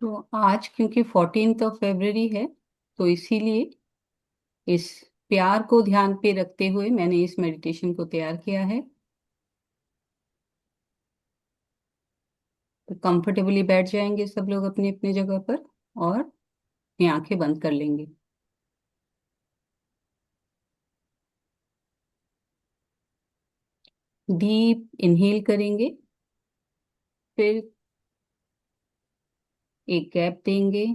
तो आज क्योंकि 14 फरवरी है, तो इसीलिए इस प्यार को ध्यान पे रखते हुए मैंने इस मेडिटेशन को तैयार किया है। तो कंफर्टेबली बैठ जाएंगे सब लोग अपनी अपनी जगह पर और अपनी आंखें बंद कर लेंगे। डीप इनहेल करेंगे, फिर एक गैप देंगे,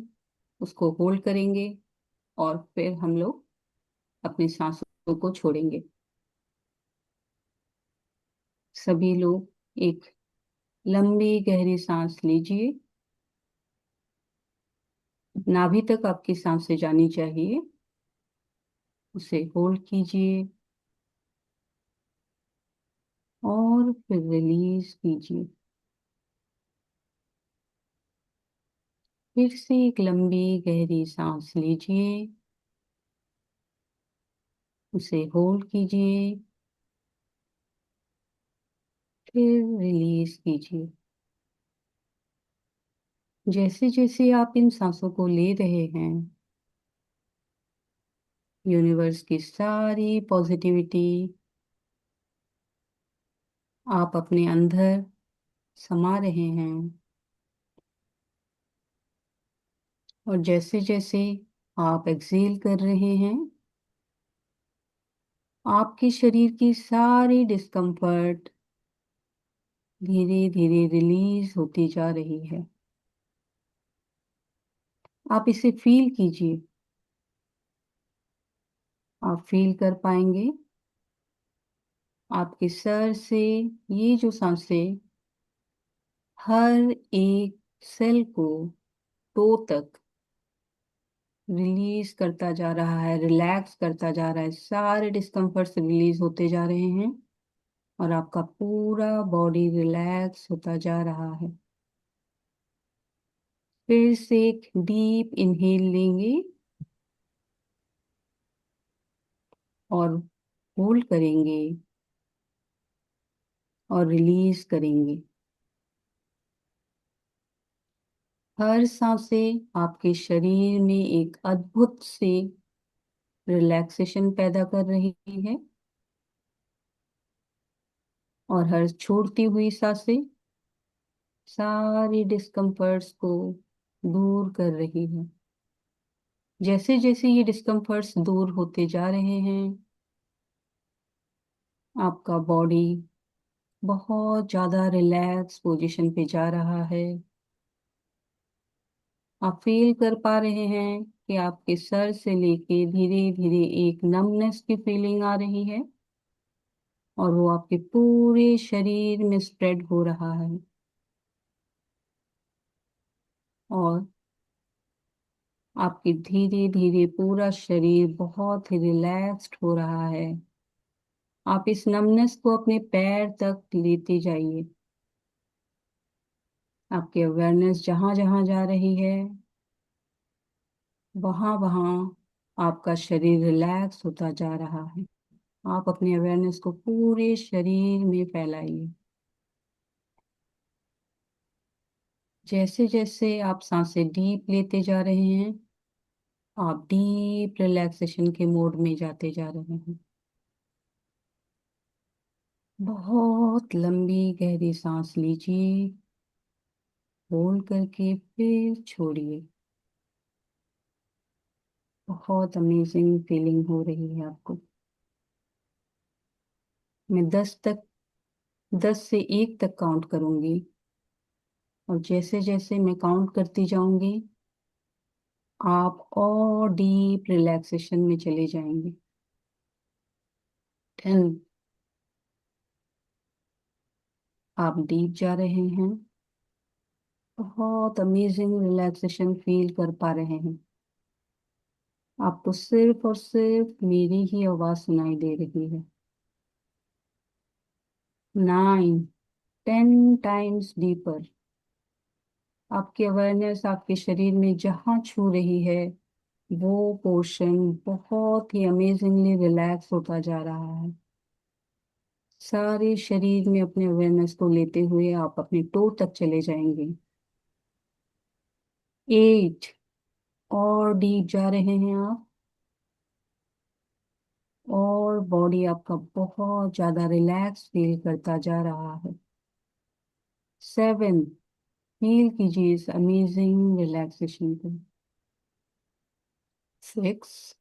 उसको होल्ड करेंगे और फिर हम लोग अपनी सांसों को छोड़ेंगे। सभी लोग एक लंबी गहरी सांस लीजिए। नाभि तक आपकी सांसें जानी चाहिए, उसे होल्ड कीजिए और फिर रिलीज कीजिए। फिर से एक लंबी गहरी सांस लीजिए, उसे होल्ड कीजिए, फिर रिलीज कीजिए। जैसे जैसे आप इन सांसों को ले रहे हैं, यूनिवर्स की सारी पॉजिटिविटी आप अपने अंदर समा रहे हैं। और जैसे जैसे आप एक्सेल कर रहे हैं, आपके शरीर की सारी डिस्कम्फर्ट धीरे धीरे रिलीज होती जा रही है। आप इसे फील कीजिए। आप फील कर पाएंगे आपके सर से ये जो सांसें हर एक सेल को टो तक रिलीज करता जा रहा है, रिलैक्स करता जा रहा है। सारे डिस्कम्फर्ट रिलीज होते जा रहे हैं और आपका पूरा बॉडी रिलैक्स होता जा रहा है। फिर से एक डीप इनहेल लेंगे और होल्ड करेंगे और रिलीज करेंगे। हर सांसें आपके शरीर में एक अद्भुत से रिलैक्सेशन पैदा कर रही है और हर छोड़ती हुई सांसें सारी डिस्कम्फर्ट्स को दूर कर रही है। जैसे जैसे ये डिस्कम्फर्ट्स दूर होते जा रहे हैं, आपका बॉडी बहुत ज्यादा रिलैक्स पोजीशन पे जा रहा है। आप फील कर पा रहे हैं कि आपके सर से लेके धीरे धीरे एक नमनेस की फीलिंग आ रही है और वो आपके पूरे शरीर में स्प्रेड हो रहा है। और आपकी धीरे धीरे पूरा शरीर बहुत ही रिलैक्स्ड हो रहा है। आप इस नमनेस को अपने पैर तक लेते जाइए। आपकी अवेयरनेस जहां जहां जा रही है, वहां वहां आपका शरीर रिलैक्स होता जा रहा है। आप अपनी अवेयरनेस को पूरे शरीर में फैलाइए। जैसे जैसे आप सांसें डीप लेते जा रहे हैं, आप डीप रिलैक्सेशन के मोड में जाते जा रहे हैं। बहुत लंबी गहरी सांस लीजिए, होल्ड करके फिर छोड़िए। बहुत अमेजिंग फीलिंग हो रही है आपको। मैं 10 से 1 तक काउंट करूंगी और जैसे जैसे मैं काउंट करती जाऊंगी, आप और डीप रिलैक्सेशन में चले जाएंगे। 10। आप डीप जा रहे हैं, बहुत अमेजिंग रिलैक्सेशन फील कर पा रहे हैं। आपको सिर्फ और सिर्फ मेरी ही आवाज सुनाई दे रही है। 9। 10 टाइम्स डीपर। आपकी अवेयरनेस आपके शरीर में जहां छू रही है, वो पोर्शन बहुत ही अमेजिंगली रिलैक्स होता जा रहा है। सारे शरीर में अपने अवेयरनेस को लेते हुए आप अपने टो तक चले जाएंगे। 8। और डीप जा रहे हैं आप, और बॉडी आपका बहुत ज्यादा रिलैक्स फील करता जा रहा है। 7। फील कीजिए इस अमेजिंग रिलैक्सेशन को। 6।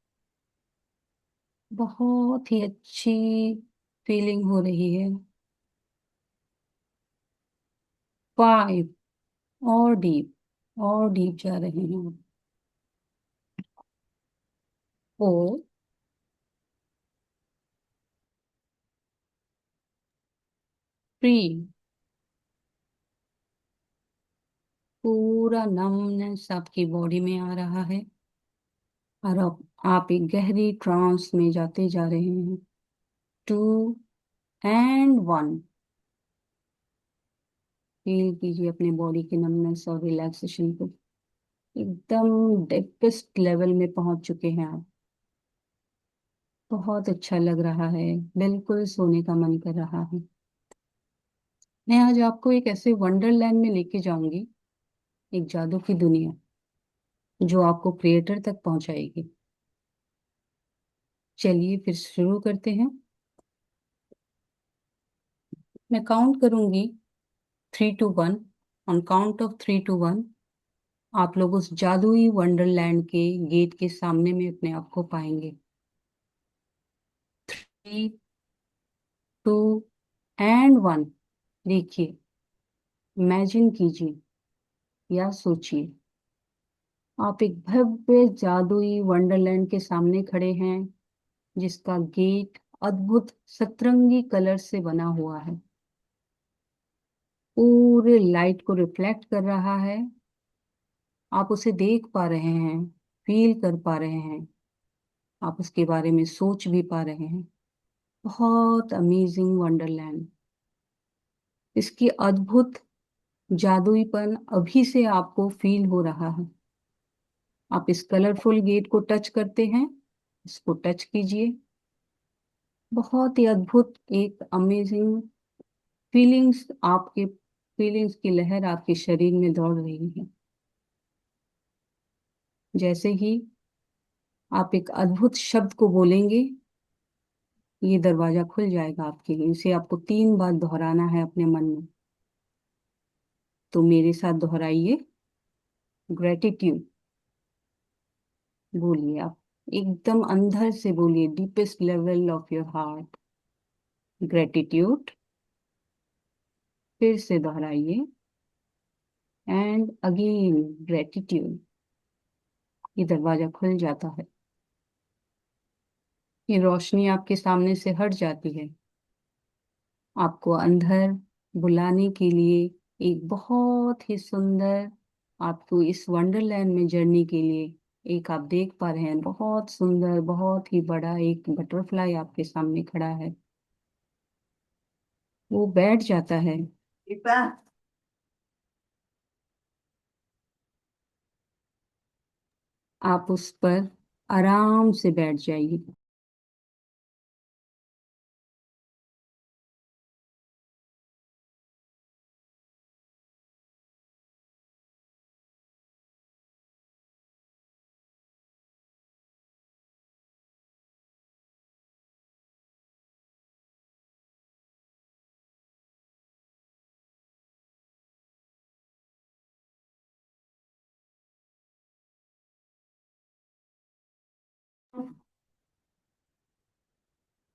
बहुत ही अच्छी फीलिंग हो रही है। 5। और डीप जा रहे हैं। 4। 3। पूरा नमनेस आपकी बॉडी में आ रहा है, और अब आप एक गहरी ट्रांस में जाते जा रहे हैं। 2 एंड 1। फील कीजिए अपने बॉडी के नमनेस और रिलैक्सेशन को। एकदम डेप्थेस्ट लेवल में पहुंच चुके हैं आप। बहुत अच्छा लग रहा है, बिल्कुल सोने का मन कर रहा है। मैं आज आपको एक ऐसे वंडरलैंड में लेके जाऊंगी, एक जादू की दुनिया, जो आपको क्रिएटर तक पहुंचाएगी। चलिए फिर शुरू करते हैं। मैं काउंट करूंगी 3 to 1। On count of 3 to 1 आप लोग उस जादुई वंडरलैंड के गेट के सामने में अपने आप को पाएंगे। 3, 2 एंड 1। देखिए, इमेजिन कीजिए या सोचिए, आप एक भव्य जादुई वंडरलैंड के सामने खड़े हैं, जिसका गेट अद्भुत सतरंगी कलर से बना हुआ है, पूरे लाइट को रिफ्लेक्ट कर रहा है। आप उसे देख पा रहे हैं, फील कर पा रहे हैं, आप उसके बारे में सोच भी पा रहे हैं। बहुत अमेजिंग वंडरलैंड। इसकी अद्भुत जादुईपन अभी से आपको फील हो रहा है। आप इस कलरफुल गेट को टच करते हैं, इसको टच कीजिए। बहुत ही अद्भुत, एक अमेजिंग फीलिंग्स की लहर आपके शरीर में दौड़ रही है। जैसे ही आप एक अद्भुत शब्द को बोलेंगे, ये दरवाजा खुल जाएगा आपके लिए। इसे आपको 3 बार दोहराना है अपने मन में। तो मेरे साथ दोहराइए। ग्रेटिट्यूड। बोलिए आप, एकदम अंदर से बोलिए, deepest level of your heart. Gratitude. फिर से दोहराइए। And again gratitude. ये दरवाजा खुल जाता है, ये रोशनी आपके सामने से हट जाती है, आपको अंदर बुलाने के लिए, एक बहुत ही सुंदर, आपको इस वंडरलैंड में जर्नी के लिए, एक आप देख पा रहे हैं बहुत सुंदर, बहुत ही बड़ा एक बटरफ्लाई आपके सामने खड़ा है। वो बैठ जाता है। दीपा। आप उस पर आराम से बैठ जाइए।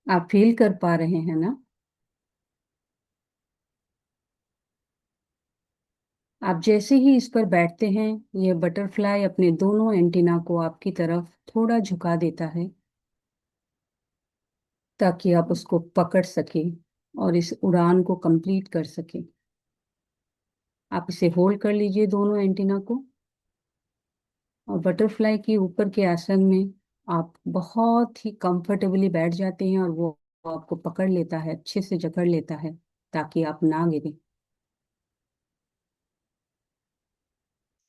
आप फील कर पा रहे हैं ना? आप जैसे ही इस पर बैठते हैं, यह बटरफ्लाई अपने दोनों एंटीना को आपकी तरफ थोड़ा झुका देता है, ताकि आप उसको पकड़ सकें और इस उड़ान को कंप्लीट कर सकें। आप इसे होल्ड कर लीजिए दोनों एंटीना को, और बटरफ्लाई के ऊपर के आसन में आप बहुत ही कंफर्टेबली बैठ जाते हैं, और वो आपको पकड़ लेता है, अच्छे से जकड़ लेता है, ताकि आप ना गिरे।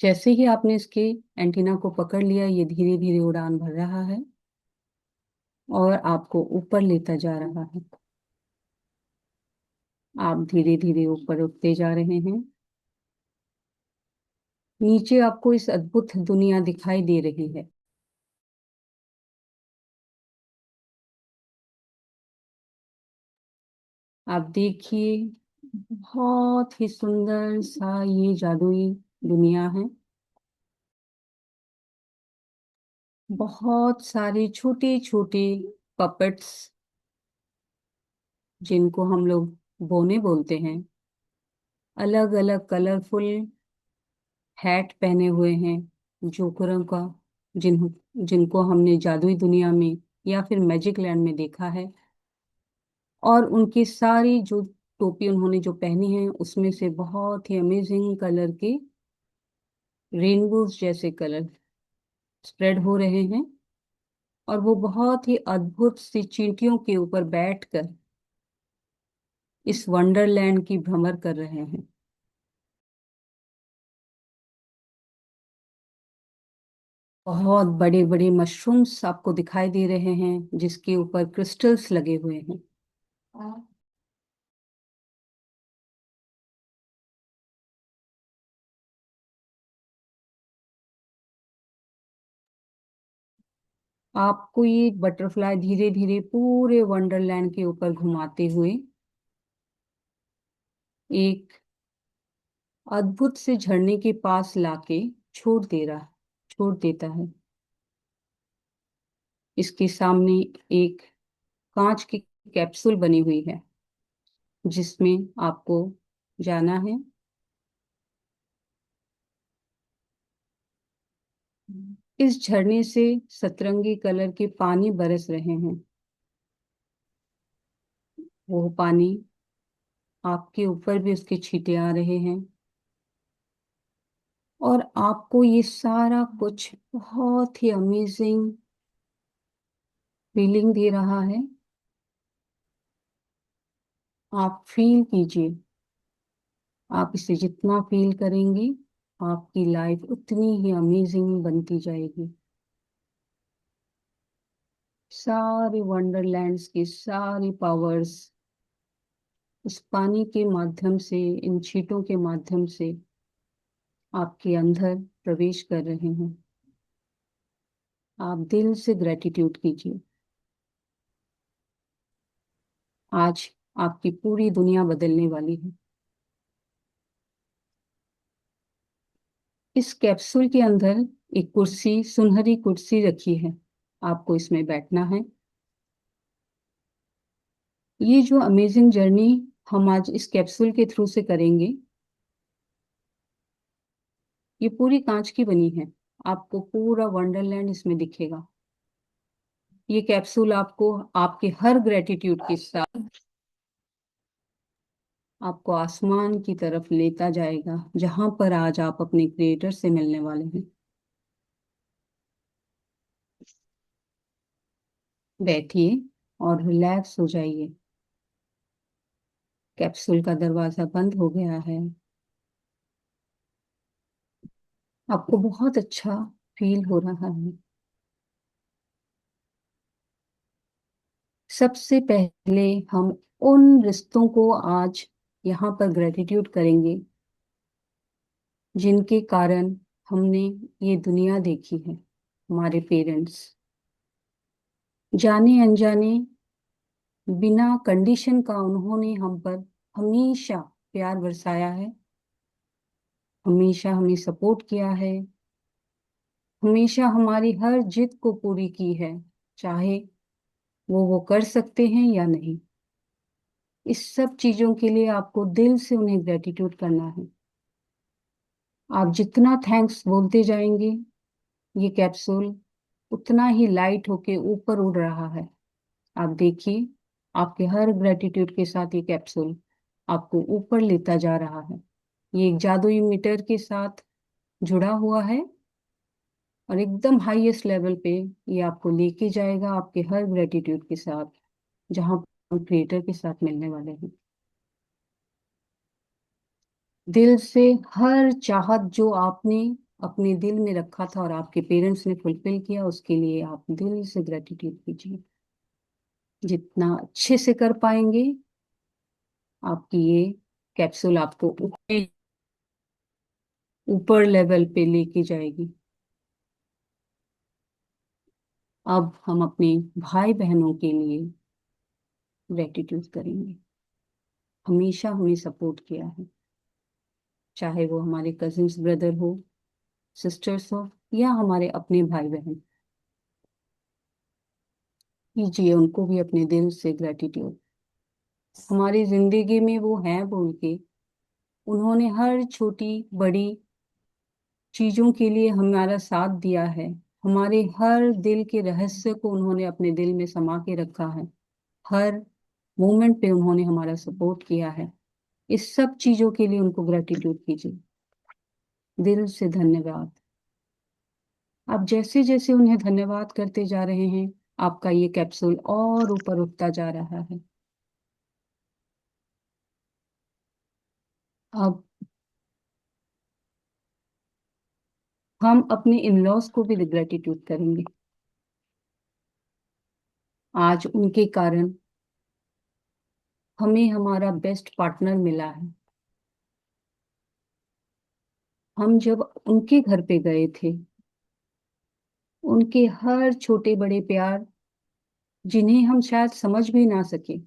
जैसे ही आपने इसके एंटीना को पकड़ लिया, ये धीरे धीरे उड़ान भर रहा है और आपको ऊपर लेता जा रहा है। आप धीरे धीरे ऊपर उठते जा रहे हैं। नीचे आपको इस अद्भुत दुनिया दिखाई दे रही है। आप देखिए, बहुत ही सुंदर सा ये जादुई दुनिया है। बहुत सारे छोटे छोटे पपेट्स, जिनको हम लोग बोने बोलते हैं, अलग अलग कलरफुल हैट पहने हुए हैं, जोकरों का, जिनको हमने जादुई दुनिया में या फिर मैजिक लैंड में देखा है। और उनकी सारी जो टोपी उन्होंने जो पहनी है, उसमें से बहुत ही अमेजिंग कलर के रेनबोज जैसे कलर स्प्रेड हो रहे हैं। और वो बहुत ही अद्भुत सी चींटियों के ऊपर बैठकर इस वंडरलैंड की भ्रमर कर रहे हैं। बहुत बड़े बड़े मशरूम्स आपको दिखाई दे रहे हैं, जिसके ऊपर क्रिस्टल्स लगे हुए हैं। आपको ये बटरफ्लाई धीरे धीरे पूरे वंडरलैंड के ऊपर घुमाते हुए एक अद्भुत से झरने के पास लाके छोड़ देता है। इसके सामने एक कांच की कैप्सूल बनी हुई है, जिसमें आपको जाना है। इस झरने से सतरंगी कलर के पानी बरस रहे हैं। वो पानी, आपके ऊपर भी उसके छींटे आ रहे हैं। और आपको ये सारा कुछ बहुत ही अमेजिंग फीलिंग दे रहा है। आप फील कीजिए। आप इसे जितना फील करेंगे, आपकी लाइफ उतनी ही अमेजिंग बनती जाएगी। सारे वंडरलैंड्स की सारी पावर्स उस पानी के माध्यम से, इन छींटों के माध्यम से आपके अंदर प्रवेश कर रहे हैं। आप दिल से ग्रेटिट्यूड कीजिए। आज आपकी पूरी दुनिया बदलने वाली है। इस कैप्सूल के अंदर एक कुर्सी, सुनहरी कुर्सी रखी है। आपको इसमें बैठना है। ये जो अमेजिंग जर्नी हम आज इस कैप्सूल के थ्रू से करेंगे, ये पूरी कांच की बनी है। आपको पूरा वंडरलैंड इसमें दिखेगा। ये कैप्सूल आपको आपके हर ग्रेटिट्यूड के साथ आपको आसमान की तरफ लेता जाएगा, जहां पर आज आप अपने क्रिएटर से मिलने वाले हैं। बैठिए और रिलैक्स हो जाइए। कैप्सूल का दरवाजा बंद हो गया है। आपको बहुत अच्छा फील हो रहा है। सबसे पहले हम उन रिश्तों को आज यहाँ पर ग्रेटिट्यूड करेंगे, जिनके कारण हमने ये दुनिया देखी है। हमारे पेरेंट्स, जाने अनजाने, बिना कंडीशन का उन्होंने हम पर हमेशा प्यार बरसाया है। हमेशा हमें सपोर्ट किया है। हमेशा हमारी हर जिद को पूरी की है, चाहे वो कर सकते हैं या नहीं। इस सब चीजों के लिए आपको दिल से उन्हें ग्रेटिट्यूड करना है। आप जितना थैंक्स बोलते जाएंगे, ये कैप्सूल उतना ही लाइट होके ऊपर उड़ रहा है। आप देखिए, आपके हर ग्रेटिट्यूड के साथ ये कैप्सूल आपको ऊपर लेता जा रहा है। ये एक जादुई मीटर के साथ जुड़ा हुआ है, और एकदम हाईएस्ट लेवल पे ये आपको लेके जाएगा, आपके हर ग्रेटिट्यूड के साथ, जहां हम क्रिएटर के साथ मिलने वाले हैं। दिल से हर चाहत जो आपने अपने दिल में रखा था और आपके पेरेंट्स ने फुलफिल किया, उसके लिए आप दिल से ग्रेटिट्यूड कीजिए। जितना अच्छे से कर पाएंगे, आपकी ये कैप्सूल आपको ऊपर ऊपर लेवल पे लेके जाएगी। अब हम अपने भाई बहनों के लिए ग्रेटिट्यूड करेंगे। हमेशा हमें सपोर्ट किया है, चाहे वो हमारे कजिन्स ब्रदर हो, सिस्टर्स हो, या हमारे अपने भाई बहन। कीजिए उनको भी अपने दिल से ग्रेटिट्यूड। हमारी जिंदगी में वो हैं बोल के, उन्होंने हर छोटी बड़ी चीजों के लिए हमारा साथ दिया है। हमारे हर दिल के रहस्य को उन्होंने अपने दिल में समा के रखा है। हर मोमेंट पे उन्होंने हमारा सपोर्ट किया है। इस सब चीजों के लिए उनको ग्रेटिट्यूड कीजिए, दिल से धन्यवाद। आप जैसे जैसे उन्हें धन्यवाद करते जा रहे हैं, आपका ये कैप्सूल और ऊपर उठता जा रहा है। अब हम अपने इन लॉज को भी ग्रेटिट्यूड करेंगे। आज उनके कारण हमें हमारा बेस्ट पार्टनर मिला है। हम जब उनके घर पे गए थे, उनके हर छोटे बड़े प्यार, जिन्हें हम शायद समझ भी ना सके,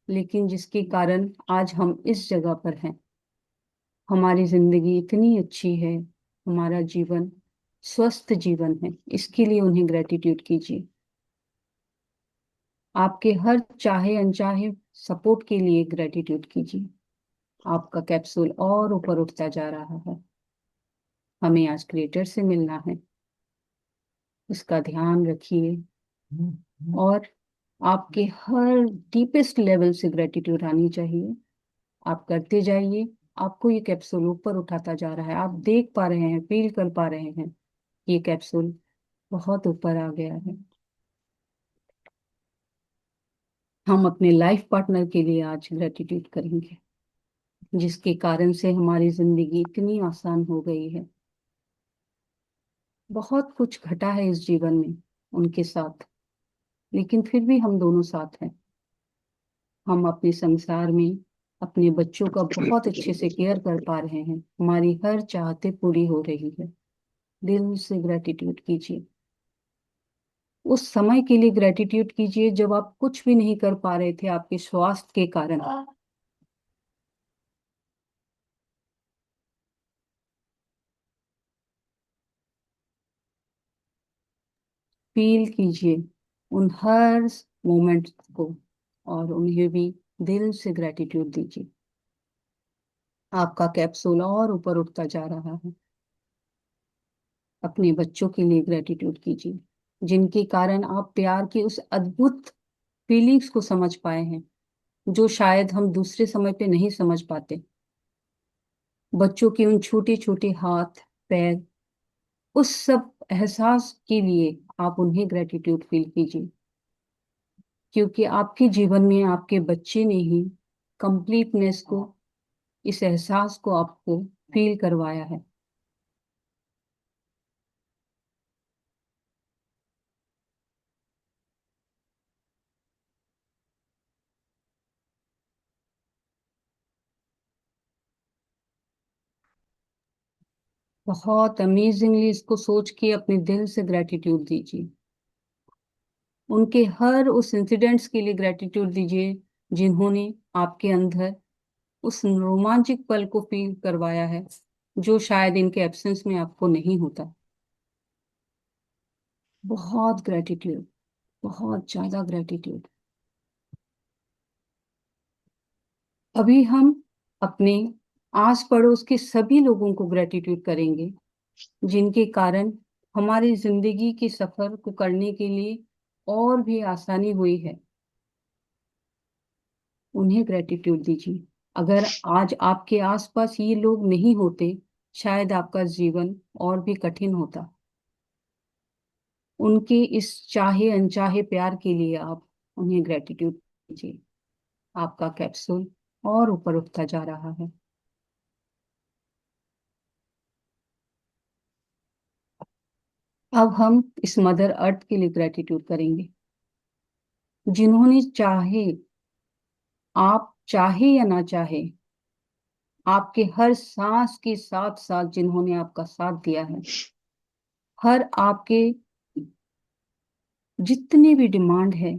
लेकिन जिसके कारण आज हम इस जगह पर हैं। हमारी जिंदगी इतनी अच्छी है, हमारा जीवन स्वस्थ जीवन है, इसके लिए उन्हें ग्रेटिट्यूड कीजिए। आपके हर चाहे अनचाहे सपोर्ट के लिए ग्रेटिट्यूड कीजिए। आपका कैप्सूल और ऊपर उठता जा रहा है। हमें आज क्रिएटर से मिलना है, इसका ध्यान रखिए। और आपके हर डीपेस्ट लेवल से ग्रेटिट्यूड आनी चाहिए। आप करते जाइए, आपको ये कैप्सूल ऊपर उठाता जा रहा है। आप देख पा रहे हैं, फील कर पा रहे हैं, ये कैप्सूल बहुत ऊपर आ गया है। हम अपने लाइफ पार्टनर के लिए आज ग्रेटिट्यूड करेंगे, जिसके कारण से हमारी जिंदगी इतनी आसान हो गई है। बहुत कुछ घटा है इस जीवन में उनके साथ, लेकिन फिर भी हम दोनों साथ हैं। हम अपने संसार में अपने बच्चों का बहुत अच्छे से केयर कर पा रहे हैं। हमारी हर चाहते पूरी हो रही है। दिल से ग्रेटिट्यूड कीजिए। उस समय के लिए ग्रेटिट्यूड कीजिए जब आप कुछ भी नहीं कर पा रहे थे आपके स्वास्थ्य के कारण। फील कीजिए उन हर मोमेंट को, और उन्हें भी दिल से ग्रेटिट्यूड दीजिए। आपका कैप्सूल और ऊपर उठता जा रहा है। अपने बच्चों के लिए ग्रेटिट्यूड कीजिए, जिनके कारण आप प्यार की उस अद्भुत फीलिंग्स को समझ पाए हैं, जो शायद हम दूसरे समय पे नहीं समझ पाते। बच्चों के उन छोटे छोटे हाथ पैर, उस सब एहसास के लिए आप उन्हें ग्रेटिट्यूड फील कीजिए, क्योंकि आपके जीवन में आपके बच्चे ने ही कंप्लीटनेस को, इस एहसास को आपको फील करवाया है। बहुत अमेजिंगली इसको सोच के अपने दिल से ग्रेटिट्यूड दीजिए। उनके हर उस इंसिडेंट्स के लिए ग्रेटिट्यूड दीजिए, जिन्होंने आपके अंदर उस रोमांचक पल को फील करवाया है, जो शायद इनके एब्सेंस में आपको नहीं होता। बहुत ग्रेटिट्यूड, बहुत ज्यादा ग्रेटिट्यूड। अभी हम अपने आस पड़ोस के सभी लोगों को ग्रेटिट्यूड करेंगे, जिनके कारण हमारी जिंदगी के सफर को करने के लिए और भी आसानी हुई है। उन्हें ग्रेटिट्यूड दीजिए। अगर आज आपके आसपास ये लोग नहीं होते, शायद आपका जीवन और भी कठिन होता। उनके इस चाहे अनचाहे प्यार के लिए आप उन्हें ग्रेटिट्यूड दीजिए। आपका कैप्सूल और ऊपर उठता जा रहा है। अब हम इस मदर अर्थ के लिए ग्रेटिट्यूड करेंगे, जिन्होंने चाहे आप चाहे या ना चाहे आपके हर सांस के साथ साथ जिन्होंने आपका साथ दिया है, हर आपके जितने भी डिमांड है,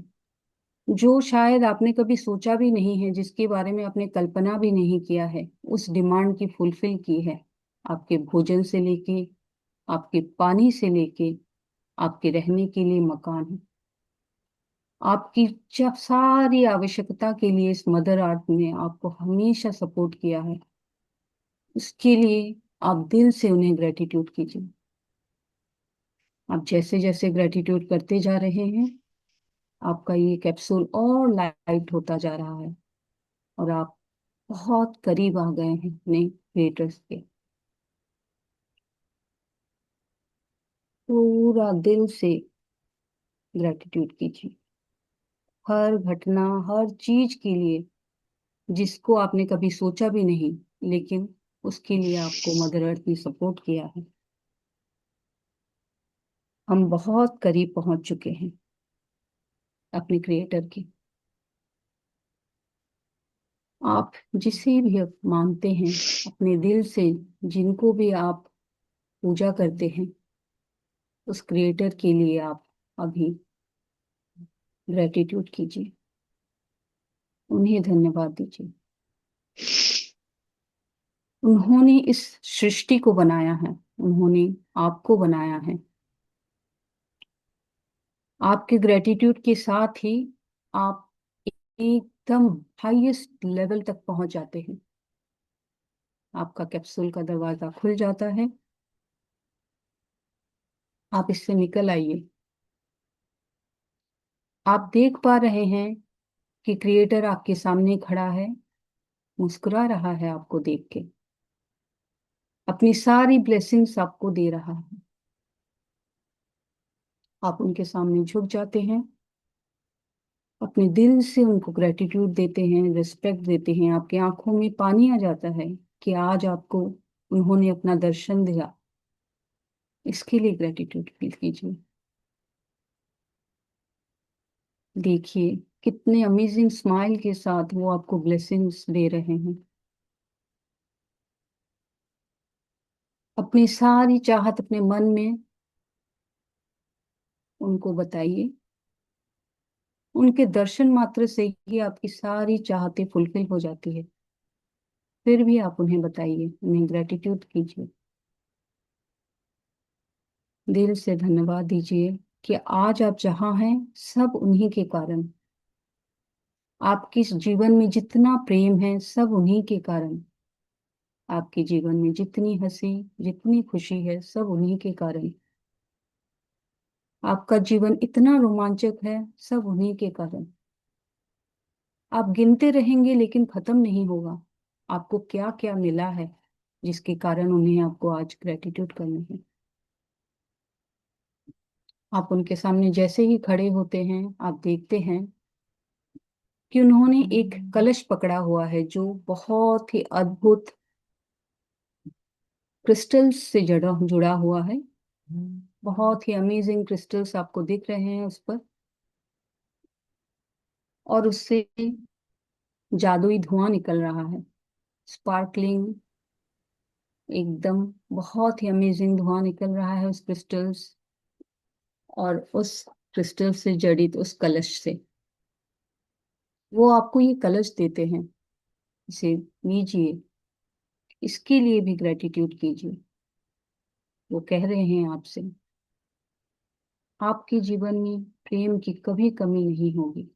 जो शायद आपने कभी सोचा भी नहीं है, जिसके बारे में आपने कल्पना भी नहीं किया है, उस डिमांड की फुलफिल की है। आपके भोजन से लेके, आपके पानी से लेके, आपके रहने के लिए मकान, आपकी जब सारी आवश्यकता के लिए इस मदर अर्थ ने आपको हमेशा सपोर्ट किया है। उसके लिए आप दिल से उन्हें ग्रेटिट्यूड कीजिए। आप जैसे जैसे ग्रेटिट्यूड करते जा रहे हैं, आपका ये कैप्सूल और लाइट होता जा रहा है, और आप बहुत करीब आ गए हैं अपने क्रिएटर्स के। पूरा दिल से ग्रेटिट्यूड कीजिए, हर घटना, हर चीज के लिए, जिसको आपने कभी सोचा भी नहीं, लेकिन उसके लिए आपको मदर अर्थ ने सपोर्ट किया है। हम बहुत करीब पहुंच चुके हैं अपने क्रिएटर की। आप जिसे भी आप मानते हैं अपने दिल से, जिनको भी आप पूजा करते हैं, उस क्रिएटर के लिए आप अभी ग्रेटिट्यूड कीजिए, उन्हें धन्यवाद दीजिए। उन्होंने इस सृष्टि को बनाया है, उन्होंने आपको बनाया है। आपके ग्रेटिट्यूड के साथ ही आप एकदम हाईएस्ट लेवल तक पहुंच जाते हैं। आपका कैप्सूल का दरवाजा खुल जाता है, आप इससे निकल आइए। आप देख पा रहे हैं कि क्रिएटर आपके सामने खड़ा है, मुस्कुरा रहा है आपको देख के, अपनी सारी ब्लेसिंग्स आपको दे रहा है। आप उनके सामने झुक जाते हैं, अपने दिल से उनको ग्रेटिट्यूड देते हैं, रिस्पेक्ट देते हैं। आपकी आंखों में पानी आ जाता है कि आज आपको उन्होंने अपना दर्शन दिया। इसके लिए ग्रेटिट्यूड फील कीजिए। देखिए कितने अमेजिंग स्माइल के साथ वो आपको ब्लेसिंग्स दे रहे हैं। अपनी सारी चाहत अपने मन में उनको बताइए। उनके दर्शन मात्र से ही आपकी सारी चाहतें फुलफिल हो जाती है। फिर भी आप उन्हें बताइए, उन्हें ग्रेटिट्यूड कीजिए, दिल से धन्यवाद दीजिए कि आज आप जहाँ हैं सब उन्हीं के कारण। आपके इस जीवन में जितना प्रेम है सब उन्हीं के कारण। आपके जीवन में जितनी हंसी, जितनी खुशी है सब उन्हीं के कारण। आपका जीवन इतना रोमांचक है सब उन्हीं के कारण। आप गिनते रहेंगे लेकिन खत्म नहीं होगा आपको क्या क्या मिला है, जिसके कारण उन्हें आपको आज ग्रेटिट्यूड करना है। आप उनके सामने जैसे ही खड़े होते हैं, आप देखते हैं कि उन्होंने एक कलश पकड़ा हुआ है जो बहुत ही अद्भुत क्रिस्टल्स से जड़ा जुड़ा हुआ है। बहुत ही अमेजिंग क्रिस्टल्स आपको दिख रहे हैं उस पर, और उससे जादुई धुआं निकल रहा है, स्पार्कलिंग, एकदम बहुत ही अमेजिंग धुआं निकल रहा है उस क्रिस्टल्स और उस क्रिस्टल से जड़ित उस कलश से। वो आपको ये कलश देते हैं, इसे लीजिए, इसके लिए भी ग्रेटिट्यूड कीजिए। वो कह रहे हैं आपसे, आपके जीवन में प्रेम की कभी कमी नहीं होगी,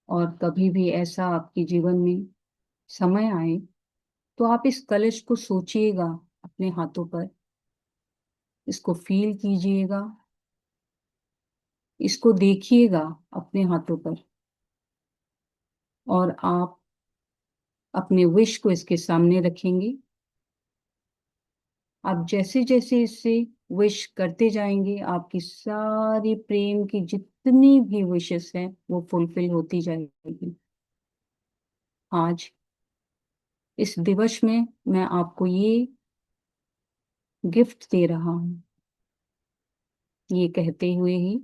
और कभी भी ऐसा आपके जीवन में समय आए तो आप इस कलश को सोचिएगा अपने हाथों पर, इसको फील कीजिएगा, इसको देखिएगा अपने हाथों पर, और आप अपने विश को इसके सामने रखेंगे। आप जैसे जैसे इससे विश करते जाएंगे, आपकी सारी प्रेम की जितनी भी विशेस हैं वो फुलफिल होती जाएगी। आज इस दिवस में मैं आपको ये गिफ्ट दे रहा हूँ। ये कहते हुए ही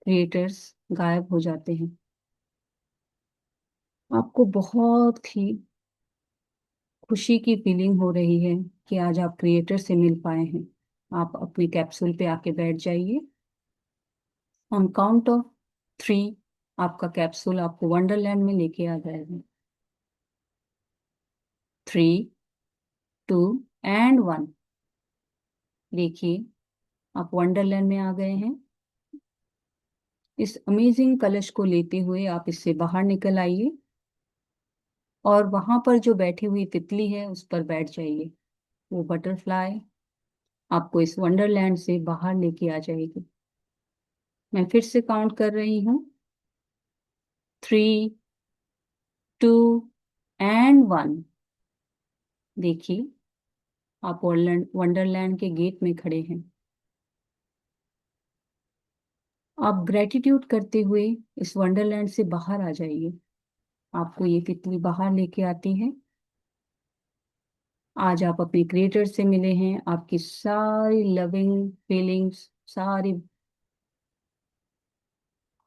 क्रिएटर्स गायब हो जाते हैं। आपको बहुत ही खुशी की फीलिंग हो रही है कि आज आप क्रिएटर से मिल पाए हैं। आप अपने कैप्सूल पे आके बैठ जाइए। ऑन काउंट ऑफ 3 आपका कैप्सूल आपको वंडरलैंड में लेके आ जाएगा। 3, 2 एंड 1। देखिए, आप वंडरलैंड में आ गए हैं। इस अमेजिंग कलश को लेते हुए आप इससे बाहर निकल आइए और वहां पर जो बैठी हुई तितली है उस पर बैठ जाइए। वो बटरफ्लाई आपको इस वंडरलैंड से बाहर लेके आ जाएगी। मैं फिर से काउंट कर रही हूँ। 3, 2 एंड 1। देखिए, आप वंडरलैंड के गेट में खड़े हैं। आप ग्रेटिट्यूड करते हुए इस वंडरलैंड से बाहर आ जाइए। आपको ये तितली बाहर लेके आती है। आज आप अपने क्रिएटर से मिले हैं। आपकी सारी लविंग फीलिंग्स सारी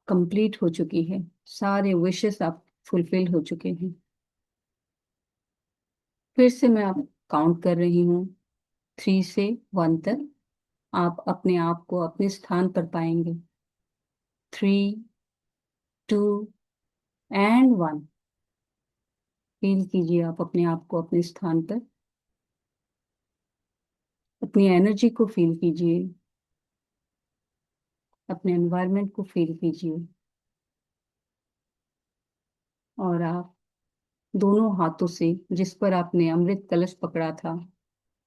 कंप्लीट हो चुकी है। सारे विशेस आप फुलफिल हो चुके हैं। फिर से मैं आप काउंट कर रही हूँ 3 से 1 तक। आप अपने आप को अपने स्थान पर पाएंगे। 3, 2 एंड 1। फील कीजिए आप अपने आप को अपने स्थान पर। अपनी एनर्जी को फील कीजिए। अपने एनवायरनमेंट को फील कीजिए। और आप दोनों हाथों से जिस पर आपने अमृत कलश पकड़ा था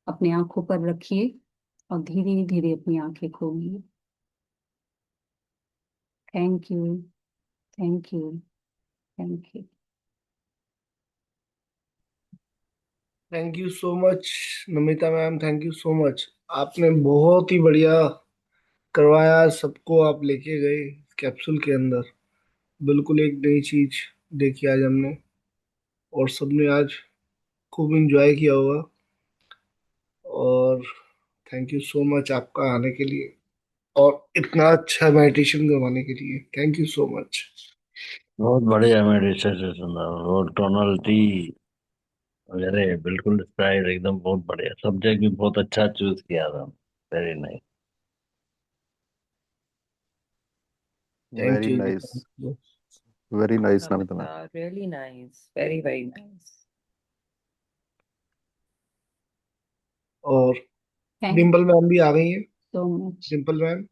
अपनी आंखों पर रखिए और धीरे धीरे अपनी आंखें खोलिए। Thank you. Thank you. Thank you. Thank you so much Namita ma'am, thank you so much. आपने बहुत ही बढ़िया करवाया, सबको आप लेके गए कैप्सूल के अंदर। बिल्कुल एक नई चीज देखी आज हमने, और सबने आज खूब इंजॉय किया होगा। और थैंक यू सो मच आपका आने के लिए और इतना अच्छा मेडिटेशन करवाने के लिए। Thank you so much. बहुत बढ़िया मेडिटेशन था। वो टोनल टी वगैरह बिल्कुल स्टाइल एकदम बहुत बढ़िया। सब्जेक्ट भी बहुत अच्छा चूज किया था। Very nice. Thank Very you. nice. Very nice, Namita ma'am. Namita, really nice. Very, very nice. और थैंक डिम्पल मैम भी आ गई हैं। So much. डिम्पल मैम,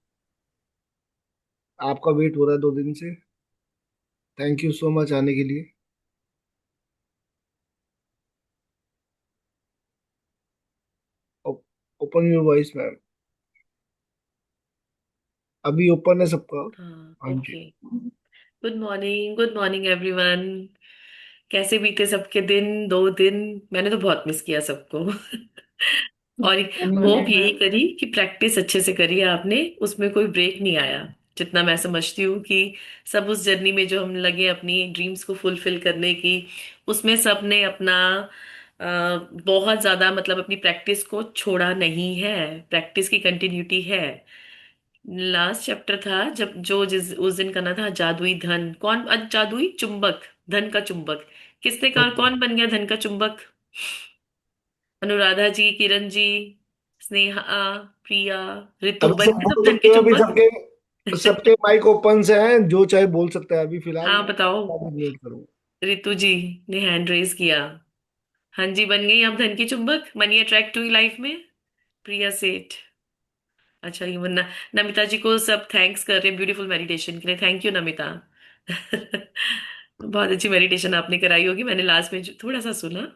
आपका वेट हो रहा है 2 दिन से। थैंक यू सो मच आने के लिए। Open your voice ma'am. अभी ओपन है सबका। हाँ, हाँ जी। ओके। Good morning everyone. कैसे बीते सबके दिन? 2 दिन मैंने तो बहुत मिस किया सबको। और होप यही करी कि प्रैक्टिस अच्छे से करी है आपने, उसमें कोई ब्रेक नहीं आया। जितना मैं समझती हूँ कि सब उस जर्नी में जो हम लगे अपनी ड्रीम्स को फुलफिल करने की, उसमें सब ने अपना बहुत ज्यादा मतलब अपनी प्रैक्टिस को छोड़ा नहीं है। प्रैक्टिस की कंटिन्यूटी है। लास्ट चैप्टर था जब जो जिस उस दिन करना था, जादुई धन कौन, जादुई चुंबक, धन का चुंबक। किसने कहा, कौन बन गया धन का चुंबक? अनुराधा जी, किरण जी, स्नेहा, प्रिया, रितु, अभी बन सब गए सब बोल धन सकते के हो, अभी चुंबक। सबके सबके माइक ओपन से हैं, जो चाहे बोल सकते हैं अभी फिलहाल। हाँ बताओ। म्यूट करो। रितु जी ने हैंड रेज किया। हाँ जी, बन गई आप धन की चुंबक, मनी अट्रैक्ट हुई लाइफ में। प्रिया सेठ। अच्छा, ये वरना नमिता जी को सब थैंक्स कर रहे हैं ब्यूटीफुल मेडिटेशन के लिए। Thank you Namita. बहुत अच्छी मेडिटेशन आपने कराई होगी, मैंने लास्ट में थोड़ा सा सुना।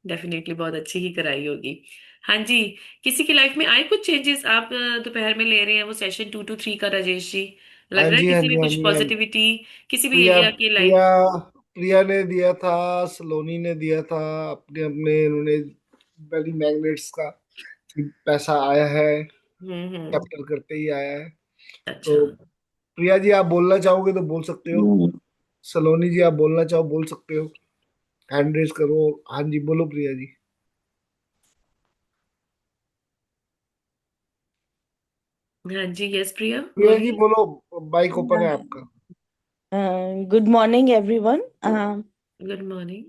डेफिनेटली बहुत अच्छी ही कराई होगी। हाँ जी। किसी की लाइफ में आए कुछ चेंजेस? आप दोपहर में ले रहे हैं वो सेशन 2 to 3 का, राजेश जी। लग हाँ रहा है जी, हाँ किसी जी, में हाँ कुछ जी मैम। पॉजिटिविटी, किसी भी प्रिया एरिया की प्रिया लाइफ। प्रिया ने दिया था, सलोनी ने दिया था। अपने अपने उन्होंने वेडिंग मैग्नेट्स का पैसा आया है। हम्म। कैपिटल करते ही आया है। अच्छा। तो प्रिया जी, आप बोलना चाहोगे तो बोल सकते हो। सलोनी जी, आप बोलना चाहो बोल सकते हो। हैंड रेज करो। हाँ जी, बोलो प्रिया जी। हाँ जी, यस प्रिया प्रिया जी बोलिए। बोलो। माइक ओपन है आपका। Good morning, everyone. Good morning.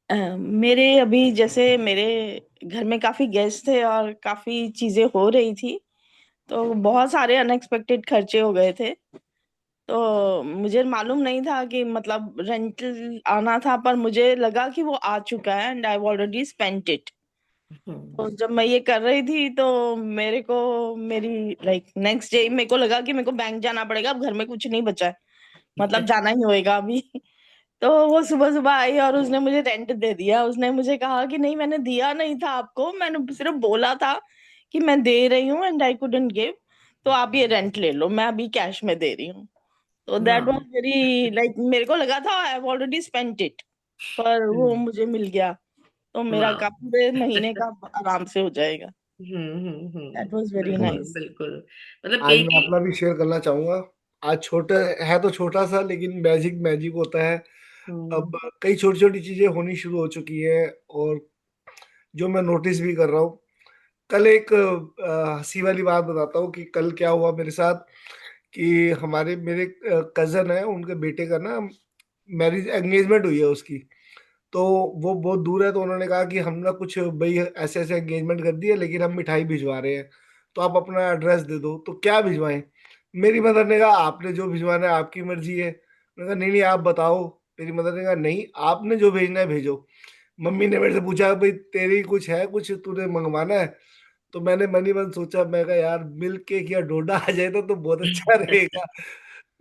मेरे अभी जैसे मेरे घर में काफी गेस्ट थे और काफी चीजें हो रही थी, तो बहुत सारे अनएक्सपेक्टेड खर्चे हो गए थे। तो मुझे मालूम नहीं था कि मतलब रेंटल आना था, पर मुझे लगा कि वो आ चुका है and I already spent it. Hmm. तो जब मैं ये कर रही थी तो मेरे को मेरी लाइक नेक्स्ट डे मेरे को लगा कि मेरे को बैंक जाना पड़ेगा, अब घर में कुछ नहीं बचा है, मतलब जाना ही होएगा अभी। तो वो सुबह सुबह आई और उसने मुझे रेंट दे दिया। उसने मुझे कहा कि नहीं, मैंने दिया नहीं था आपको, मैंने सिर्फ बोला था कि मैं दे रही हूँ एंड आई कुडंट गिव, तो आप ये रेंट ले लो, मैं अभी कैश में दे रही हूँ। तो दैट वाज हाँ। वेरी लाइक, मेरे को लगा था I have already spent it, पर वो हम्म। मुझे मिल गया, तो मेरा वाह। का पूरे महीने का आराम से हो जाएगा। दैट वाज वेरी बिल्कुल नाइस। बिल्कुल। मतलब आज एक मैं एक। अपना भी शेयर करना चाहूंगा। आज छोटा है तो छोटा सा, लेकिन मैजिक मैजिक होता है। हम्म। अब कई छोटी छोटी चीजें होनी शुरू हो चुकी है, और जो मैं नोटिस भी कर रहा हूँ। कल एक हंसी वाली बात बताता हूँ कि कल क्या हुआ मेरे साथ। कि हमारे मेरे कजन है, उनके बेटे का ना मैरिज एंगेजमेंट हुई है उसकी। तो वो बहुत दूर है, तो उन्होंने कहा कि हम ना कुछ भाई ऐसे ऐसे एंगेजमेंट कर दिए, लेकिन हम मिठाई भिजवा रहे हैं, तो आप अपना एड्रेस दे दो। तो क्या भिजवाएं? मेरी मदर ने कहा आपने जो भिजवाना है आपकी मर्जी है। मैंने कहा नहीं नहीं आप बताओ। मेरी मदर ने कहा नहीं, आपने जो भेजना है भेजो। मम्मी ने मेरे से पूछा भाई तेरी कुछ है, कुछ तूने मंगवाना है? तो मैंने मन ही मन सोचा, मैं कहा यार मिल्क केक या डोडा आ जाए तो बहुत अच्छा रहेगा।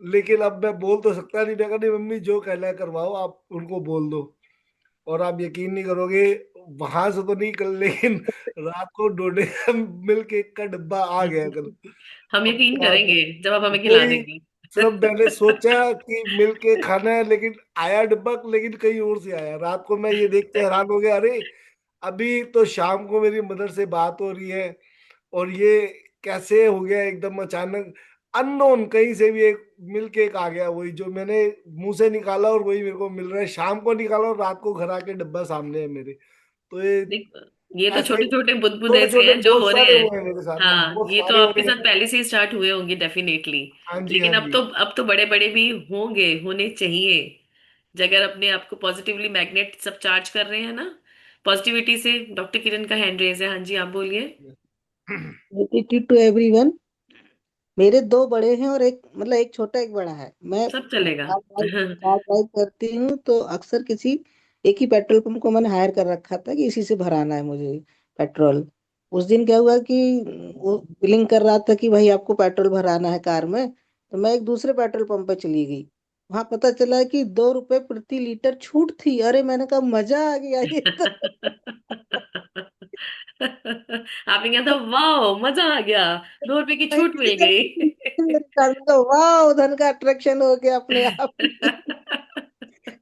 लेकिन अब मैं बोल तो सकता नहीं। मैं कहा नहीं मम्मी जो कहना है करवाओ, आप उनको बोल दो। और आप यकीन नहीं करोगे, वहां से तो नहीं कल, लेकिन रात को डोडे मिल्क केक का डब्बा आ गया कल। हम अब यकीन क्या करेंगे जब आप हमें खिला वही, देंगी। सिर्फ मैंने सोचा कि मिल्क केक खाना है, लेकिन आया डब्बा लेकिन कहीं और से आया। रात को मैं ये देख के हैरान हो गया, अरे अभी तो शाम को मेरी मदर से बात हो रही है, और ये कैसे हो गया एकदम अचानक। अननोन कहीं से भी एक मिल केक आ गया, वही जो मैंने मुंह से निकाला और वही मेरे को मिल रहा है। शाम को निकाला और रात को घर आके डब्बा सामने है मेरे। तो ये देख, ये तो ऐसे छोटे छोटे बुदबुदे छोटे से छोटे हैं जो बहुत हो रहे सारे हैं। हुए हैं मेरे साथ में, हाँ, बहुत ये तो सारे हो आपके रहे साथ हैं। पहले से ही स्टार्ट हुए होंगे डेफिनेटली। हाँ जी हाँ लेकिन अब जी। तो अब तो बड़े बड़े भी होंगे, होने चाहिए। अगर अपने आप को पॉजिटिवली मैग्नेट सब चार्ज कर रहे हैं ना, पॉजिटिविटी से। डॉक्टर किरण का हैंड रेज है, हाँ जी आप बोलिए। Gratitude to everyone. मेरे दो बड़े हैं और एक मतलब एक छोटा एक बड़ा है। मैं सब चलेगा। कार ड्राइव करती हूँ तो अक्सर किसी एक ही पेट्रोल पंप को मैंने हायर कर रखा था कि इसी से भराना है मुझे पेट्रोल। उस दिन क्या हुआ कि वो बिलिंग कर रहा था कि भाई आपको पेट्रोल भराना है कार में, तो मैं एक दूसरे पेट्रोल पंप पे चली गई। वहां पता चला कि 2 रुपए प्रति लीटर छूट थी। अरे मैंने कहा मजा आ गया ये तो। आपने कहा था वाह मजा आ गया, 2 रुपए की छूट मिल मेरे गई। सामने तो वाह, धन का अट्रैक्शन हो गया अपने आप ही।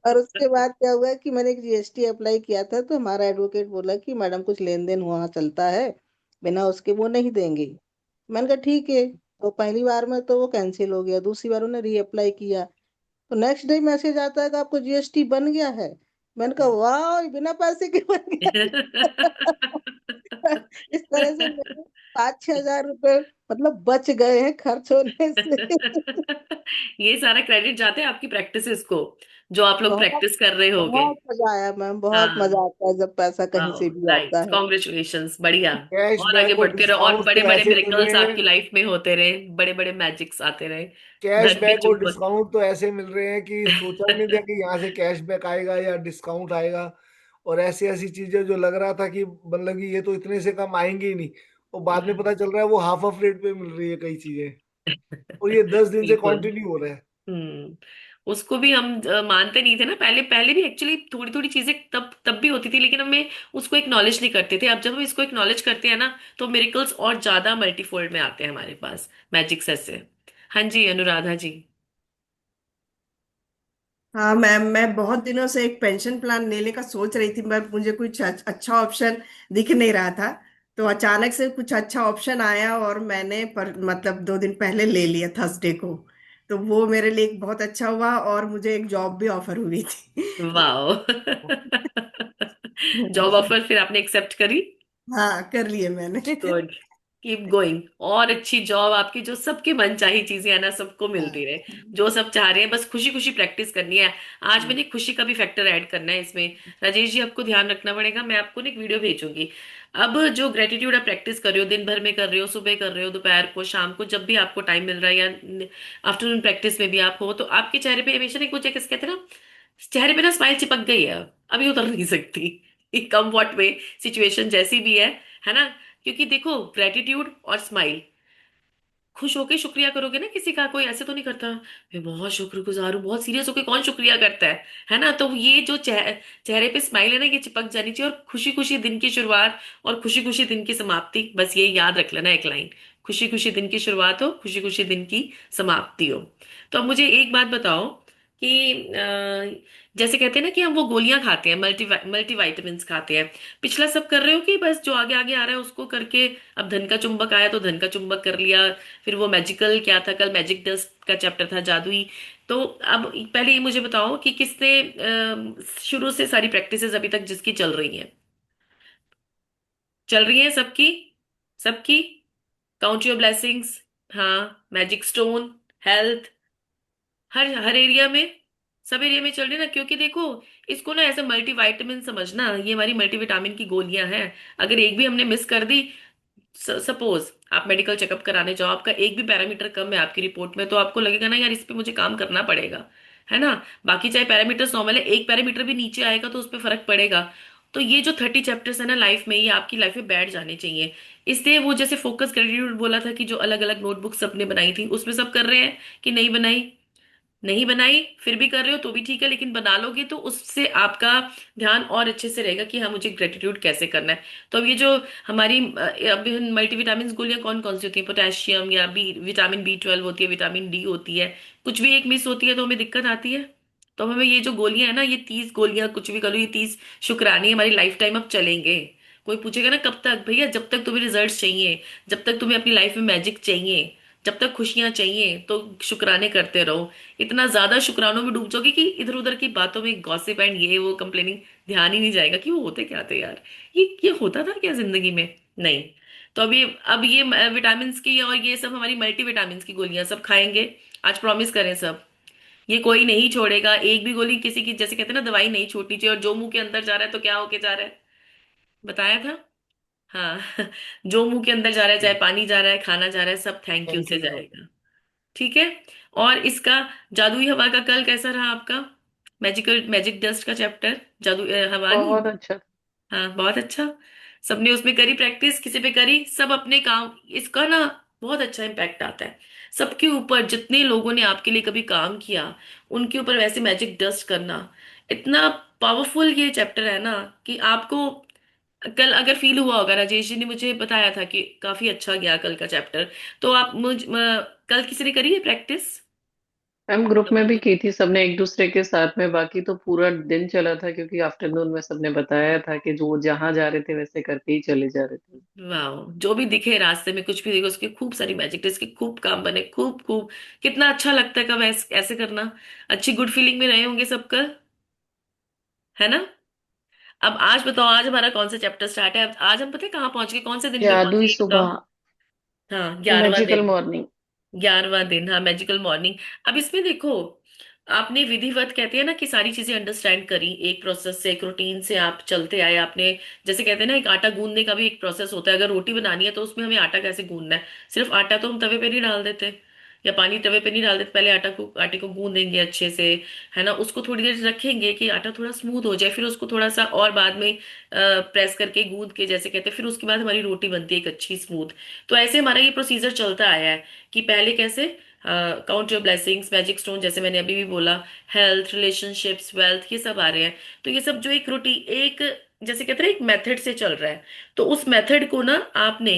और उसके बाद क्या हुआ कि मैंने एक जीएसटी अप्लाई किया था, तो हमारा एडवोकेट बोला कि मैडम कुछ लेन देन हुआ चलता है, बिना उसके वो नहीं देंगे। मैंने कहा ठीक है। तो पहली बार में तो वो कैंसिल हो गया, दूसरी बार उन्होंने रीअप्लाई किया, तो नेक्स्ट डे मैसेज आता है कि आपको जीएसटी बन गया है। मैंने कहा वाह, ये बिना पैसे के बन गया। इस तरह से मेरे 5-6 हजार रुपए मतलब बच गए हैं खर्च होने से। ये सारा क्रेडिट जाते हैं आपकी प्रैक्टिसेस को, जो आप लोग बहुत प्रैक्टिस कर रहे होगे। बहुत मजा आया मैम, बहुत हाँ। मजा आता है जब पैसा कहीं वाह, से भी आता नाइस, है। कॉन्ग्रेचुलेशंस, बढ़िया। और आगे कैशबैक और बढ़ते रहो, और डिस्काउंट बड़े तो बड़े ऐसे मिल मिरेकल्स रहे आपकी हैं। लाइफ में होते रहे, बड़े बड़े मैजिक्स आते रहे। धन के कैशबैक और चुंबक। डिस्काउंट तो ऐसे मिल रहे हैं कि सोचा भी नहीं था कि यहाँ से कैशबैक आएगा या डिस्काउंट आएगा। और ऐसी ऐसी चीजें जो लग रहा था कि मतलब कि ये तो इतने से कम आएंगे ही नहीं, और बाद में पता चल रहा है वो हाफ ऑफ रेट पे मिल रही है कई चीजें। और ये 10 दिन से बिल्कुल। कंटिन्यू हो रहा है। हम्म। उसको भी हम मानते नहीं थे ना, पहले पहले भी एक्चुअली थोड़ी थोड़ी चीजें तब तब भी होती थी, लेकिन हमें उसको एक्नॉलेज नहीं करते थे। अब जब हम इसको एक्नॉलेज करते हैं ना, तो मिरेकल्स और ज्यादा मल्टीफोल्ड में आते हैं हमारे पास, मैजिक्स ऐसे। हाँ जी अनुराधा जी। हाँ मैम, मैं बहुत दिनों से एक पेंशन प्लान लेने का सोच रही थी, मैं मुझे कुछ अच्छा ऑप्शन दिख नहीं रहा था। तो अचानक से कुछ अच्छा ऑप्शन आया और मैंने मतलब 2 दिन पहले ले लिया, थर्सडे को। तो वो मेरे लिए एक बहुत अच्छा हुआ और मुझे एक जॉब भी ऑफर हुई थी। वाह। जॉब ऑफर फिर आपने एक्सेप्ट करी? हाँ, कर लिए मैंने। गुड। कीप गोइंग, और अच्छी जॉब आपकी, जो सबके मन चाही चीजें है ना सबको हाँ। मिलती रहे, जो सब चाह रहे हैं, बस खुशी खुशी प्रैक्टिस करनी है। आज मैंने खुशी का भी फैक्टर ऐड करना है इसमें। राजेश जी आपको ध्यान रखना पड़ेगा, मैं आपको ना एक वीडियो भेजूंगी। अब जो ग्रेटिट्यूड आप प्रैक्टिस कर रहे हो, दिन भर में कर रहे हो, सुबह कर रहे हो, दोपहर को, शाम को, जब भी आपको टाइम मिल रहा है, या आफ्टरनून प्रैक्टिस में भी आप हो, तो आपके चेहरे पे हमेशा ना कुछ एक कहते हैं ना, चेहरे पे ना स्माइल चिपक गई है, अभी उतर नहीं सकती। कम व्हाट वे, सिचुएशन जैसी भी है ना। क्योंकि देखो, ग्रेटिट्यूड और स्माइल, खुश होके शुक्रिया करोगे ना किसी का, कोई ऐसे तो नहीं करता मैं बहुत शुक्रगुजार हूँ, बहुत सीरियस होके कौन शुक्रिया करता है ना। तो ये जो चेहरे पे स्माइल है ना, ये चिपक जानी चाहिए, और खुशी खुशी दिन की शुरुआत और खुशी खुशी दिन की समाप्ति, बस ये याद रख लेना एक लाइन, खुशी खुशी दिन की शुरुआत हो, खुशी खुशी दिन की समाप्ति हो। तो अब मुझे एक बात बताओ कि जैसे कहते हैं ना कि हम वो गोलियां खाते हैं, मल्टीवाइटामिन्स खाते हैं, पिछला सब कर रहे हो कि बस जो आगे आगे आ रहा है उसको करके, अब धन का चुंबक आया तो धन का चुंबक कर लिया, फिर वो मैजिकल क्या था, कल मैजिक डस्ट का चैप्टर था, जादुई। तो अब पहले ये मुझे बताओ कि किसने शुरू से सारी प्रैक्टिसेस अभी तक जिसकी चल रही हैं सबकी, सबकी, काउंट योर ब्लेसिंग्स, हाँ, मैजिक स्टोन, हेल्थ, हर हर एरिया में, सब एरिया में चल रही है ना। क्योंकि देखो, इसको ना ऐसे मल्टीविटामिन समझना, ये हमारी मल्टीविटामिन की गोलियां हैं। अगर एक भी हमने मिस कर दी, सपोज आप मेडिकल चेकअप कराने जाओ, आपका एक भी पैरामीटर कम है आपकी रिपोर्ट में, तो आपको लगेगा ना यार इस पे मुझे काम करना पड़ेगा, है ना। बाकी चाहे पैरामीटर्स नॉर्मल है, एक पैरामीटर भी नीचे आएगा तो उस पर फर्क पड़ेगा। तो ये जो 30 चैप्टर्स है ना लाइफ में, ये आपकी लाइफ में बैठ जाने चाहिए। इसलिए वो जैसे फोकस ग्रेटिट्यूड बोला था कि जो अलग अलग नोटबुक सबने बनाई थी, उसमें सब कर रहे हैं कि नहीं बनाई, नहीं बनाई फिर भी कर रहे हो तो भी ठीक है, लेकिन बना लोगे तो उससे आपका ध्यान और अच्छे से रहेगा कि हाँ मुझे ग्रेटिट्यूड कैसे करना है। तो अब ये जो हमारी अब मल्टीविटामिन गोलियां कौन कौन सी होती है, पोटेशियम या विटामिन B12 होती है, विटामिन डी होती है, कुछ भी एक मिस होती है तो हमें दिक्कत आती है। तो हमें ये जो गोलियां है ना, ये 30 गोलियां कुछ भी करो, ये 30 शुक्रानी हमारी लाइफ टाइम अब चलेंगे। कोई पूछेगा ना कब तक, भैया जब तक तुम्हें रिजल्ट चाहिए, जब तक तुम्हें अपनी लाइफ में मैजिक चाहिए, जब तक खुशियां चाहिए, तो शुक्राने करते रहो। इतना ज्यादा शुक्रानों में डूब जाओगे कि इधर उधर की बातों में, गॉसिप एंड ये वो कंप्लेनिंग, ध्यान ही नहीं जाएगा कि वो होते क्या थे यार, ये होता था क्या जिंदगी में, नहीं। तो अब ये विटामिन की और ये सब हमारी मल्टीविटामिन की गोलियां सब खाएंगे, आज प्रॉमिस करें सब, ये कोई नहीं छोड़ेगा एक भी गोली किसी की, जैसे कहते हैं ना दवाई नहीं छोड़नी चाहिए, और जो मुंह के अंदर जा रहा है तो क्या होके जा रहा है, बताया था। हाँ जो मुंह के अंदर जा रहा है, चाहे पानी जा रहा है, खाना जा रहा है, सब थैंक यू थैंक से यू। जाएगा। ठीक है। और इसका जादुई हवा का कल कैसा रहा आपका, मैजिक डस्ट का चैप्टर, हवा नहीं। बहुत अच्छा। हाँ बहुत अच्छा। सबने उसमें करी प्रैक्टिस, किसी पे करी, सब अपने काम, इसका ना बहुत अच्छा इम्पैक्ट आता है सबके ऊपर, जितने लोगों ने आपके लिए कभी काम किया उनके ऊपर वैसे मैजिक डस्ट करना, इतना पावरफुल ये चैप्टर है ना कि आपको कल अगर फील हुआ होगा, राजेश जी ने मुझे बताया था कि काफी अच्छा गया कल का चैप्टर। तो कल किसी ने करी है प्रैक्टिस। मैम ग्रुप में भी की थी सबने एक दूसरे के साथ में, बाकी तो पूरा दिन चला था क्योंकि आफ्टरनून में सबने बताया था कि जो जहाँ जा रहे थे वैसे करके ही चले जा रहे थे। वाह, जो भी दिखे रास्ते में, कुछ भी दिखे, उसके खूब सारी मैजिक ट्रिक्स के खूब काम बने, खूब खूब, कितना अच्छा लगता है कब ऐसे करना। अच्छी गुड फीलिंग में रहे होंगे सब कल, है ना। अब आज बताओ, आज हमारा कौन सा चैप्टर स्टार्ट है, अब आज हम पता है कहाँ पहुंच गए, कौन से दिन पे जादुई पहुंचे एकदम। सुबह, हाँ 11वां मैजिकल दिन, मॉर्निंग। 11वां दिन, हाँ मैजिकल मॉर्निंग। अब इसमें देखो, आपने विधिवत कहते हैं ना कि सारी चीजें अंडरस्टैंड करी, एक प्रोसेस से, एक रूटीन से आप चलते आए आपने। जैसे कहते हैं ना, एक आटा गूंदने का भी एक प्रोसेस होता है, अगर रोटी बनानी है तो उसमें हमें आटा कैसे गूंदना है, सिर्फ आटा तो हम तवे पे नहीं डाल देते, या पानी तवे पे नहीं डाल देते, पहले आटे को गूंदेंगे अच्छे से, है ना, उसको थोड़ी देर रखेंगे कि आटा थोड़ा स्मूथ हो जाए, फिर उसको थोड़ा सा और बाद में प्रेस करके गूंद के, जैसे कहते हैं, फिर उसके बाद हमारी रोटी बनती है एक अच्छी स्मूथ। तो ऐसे हमारा ये प्रोसीजर चलता आया है कि पहले कैसे, count your blessings, magic stone जैसे मैंने अभी भी बोला, हेल्थ, रिलेशनशिप्स, वेल्थ, ये सब आ रहे हैं। तो ये सब जो एक एक जैसे कहते हैं एक मेथड से चल रहा है, तो उस मेथड को ना आपने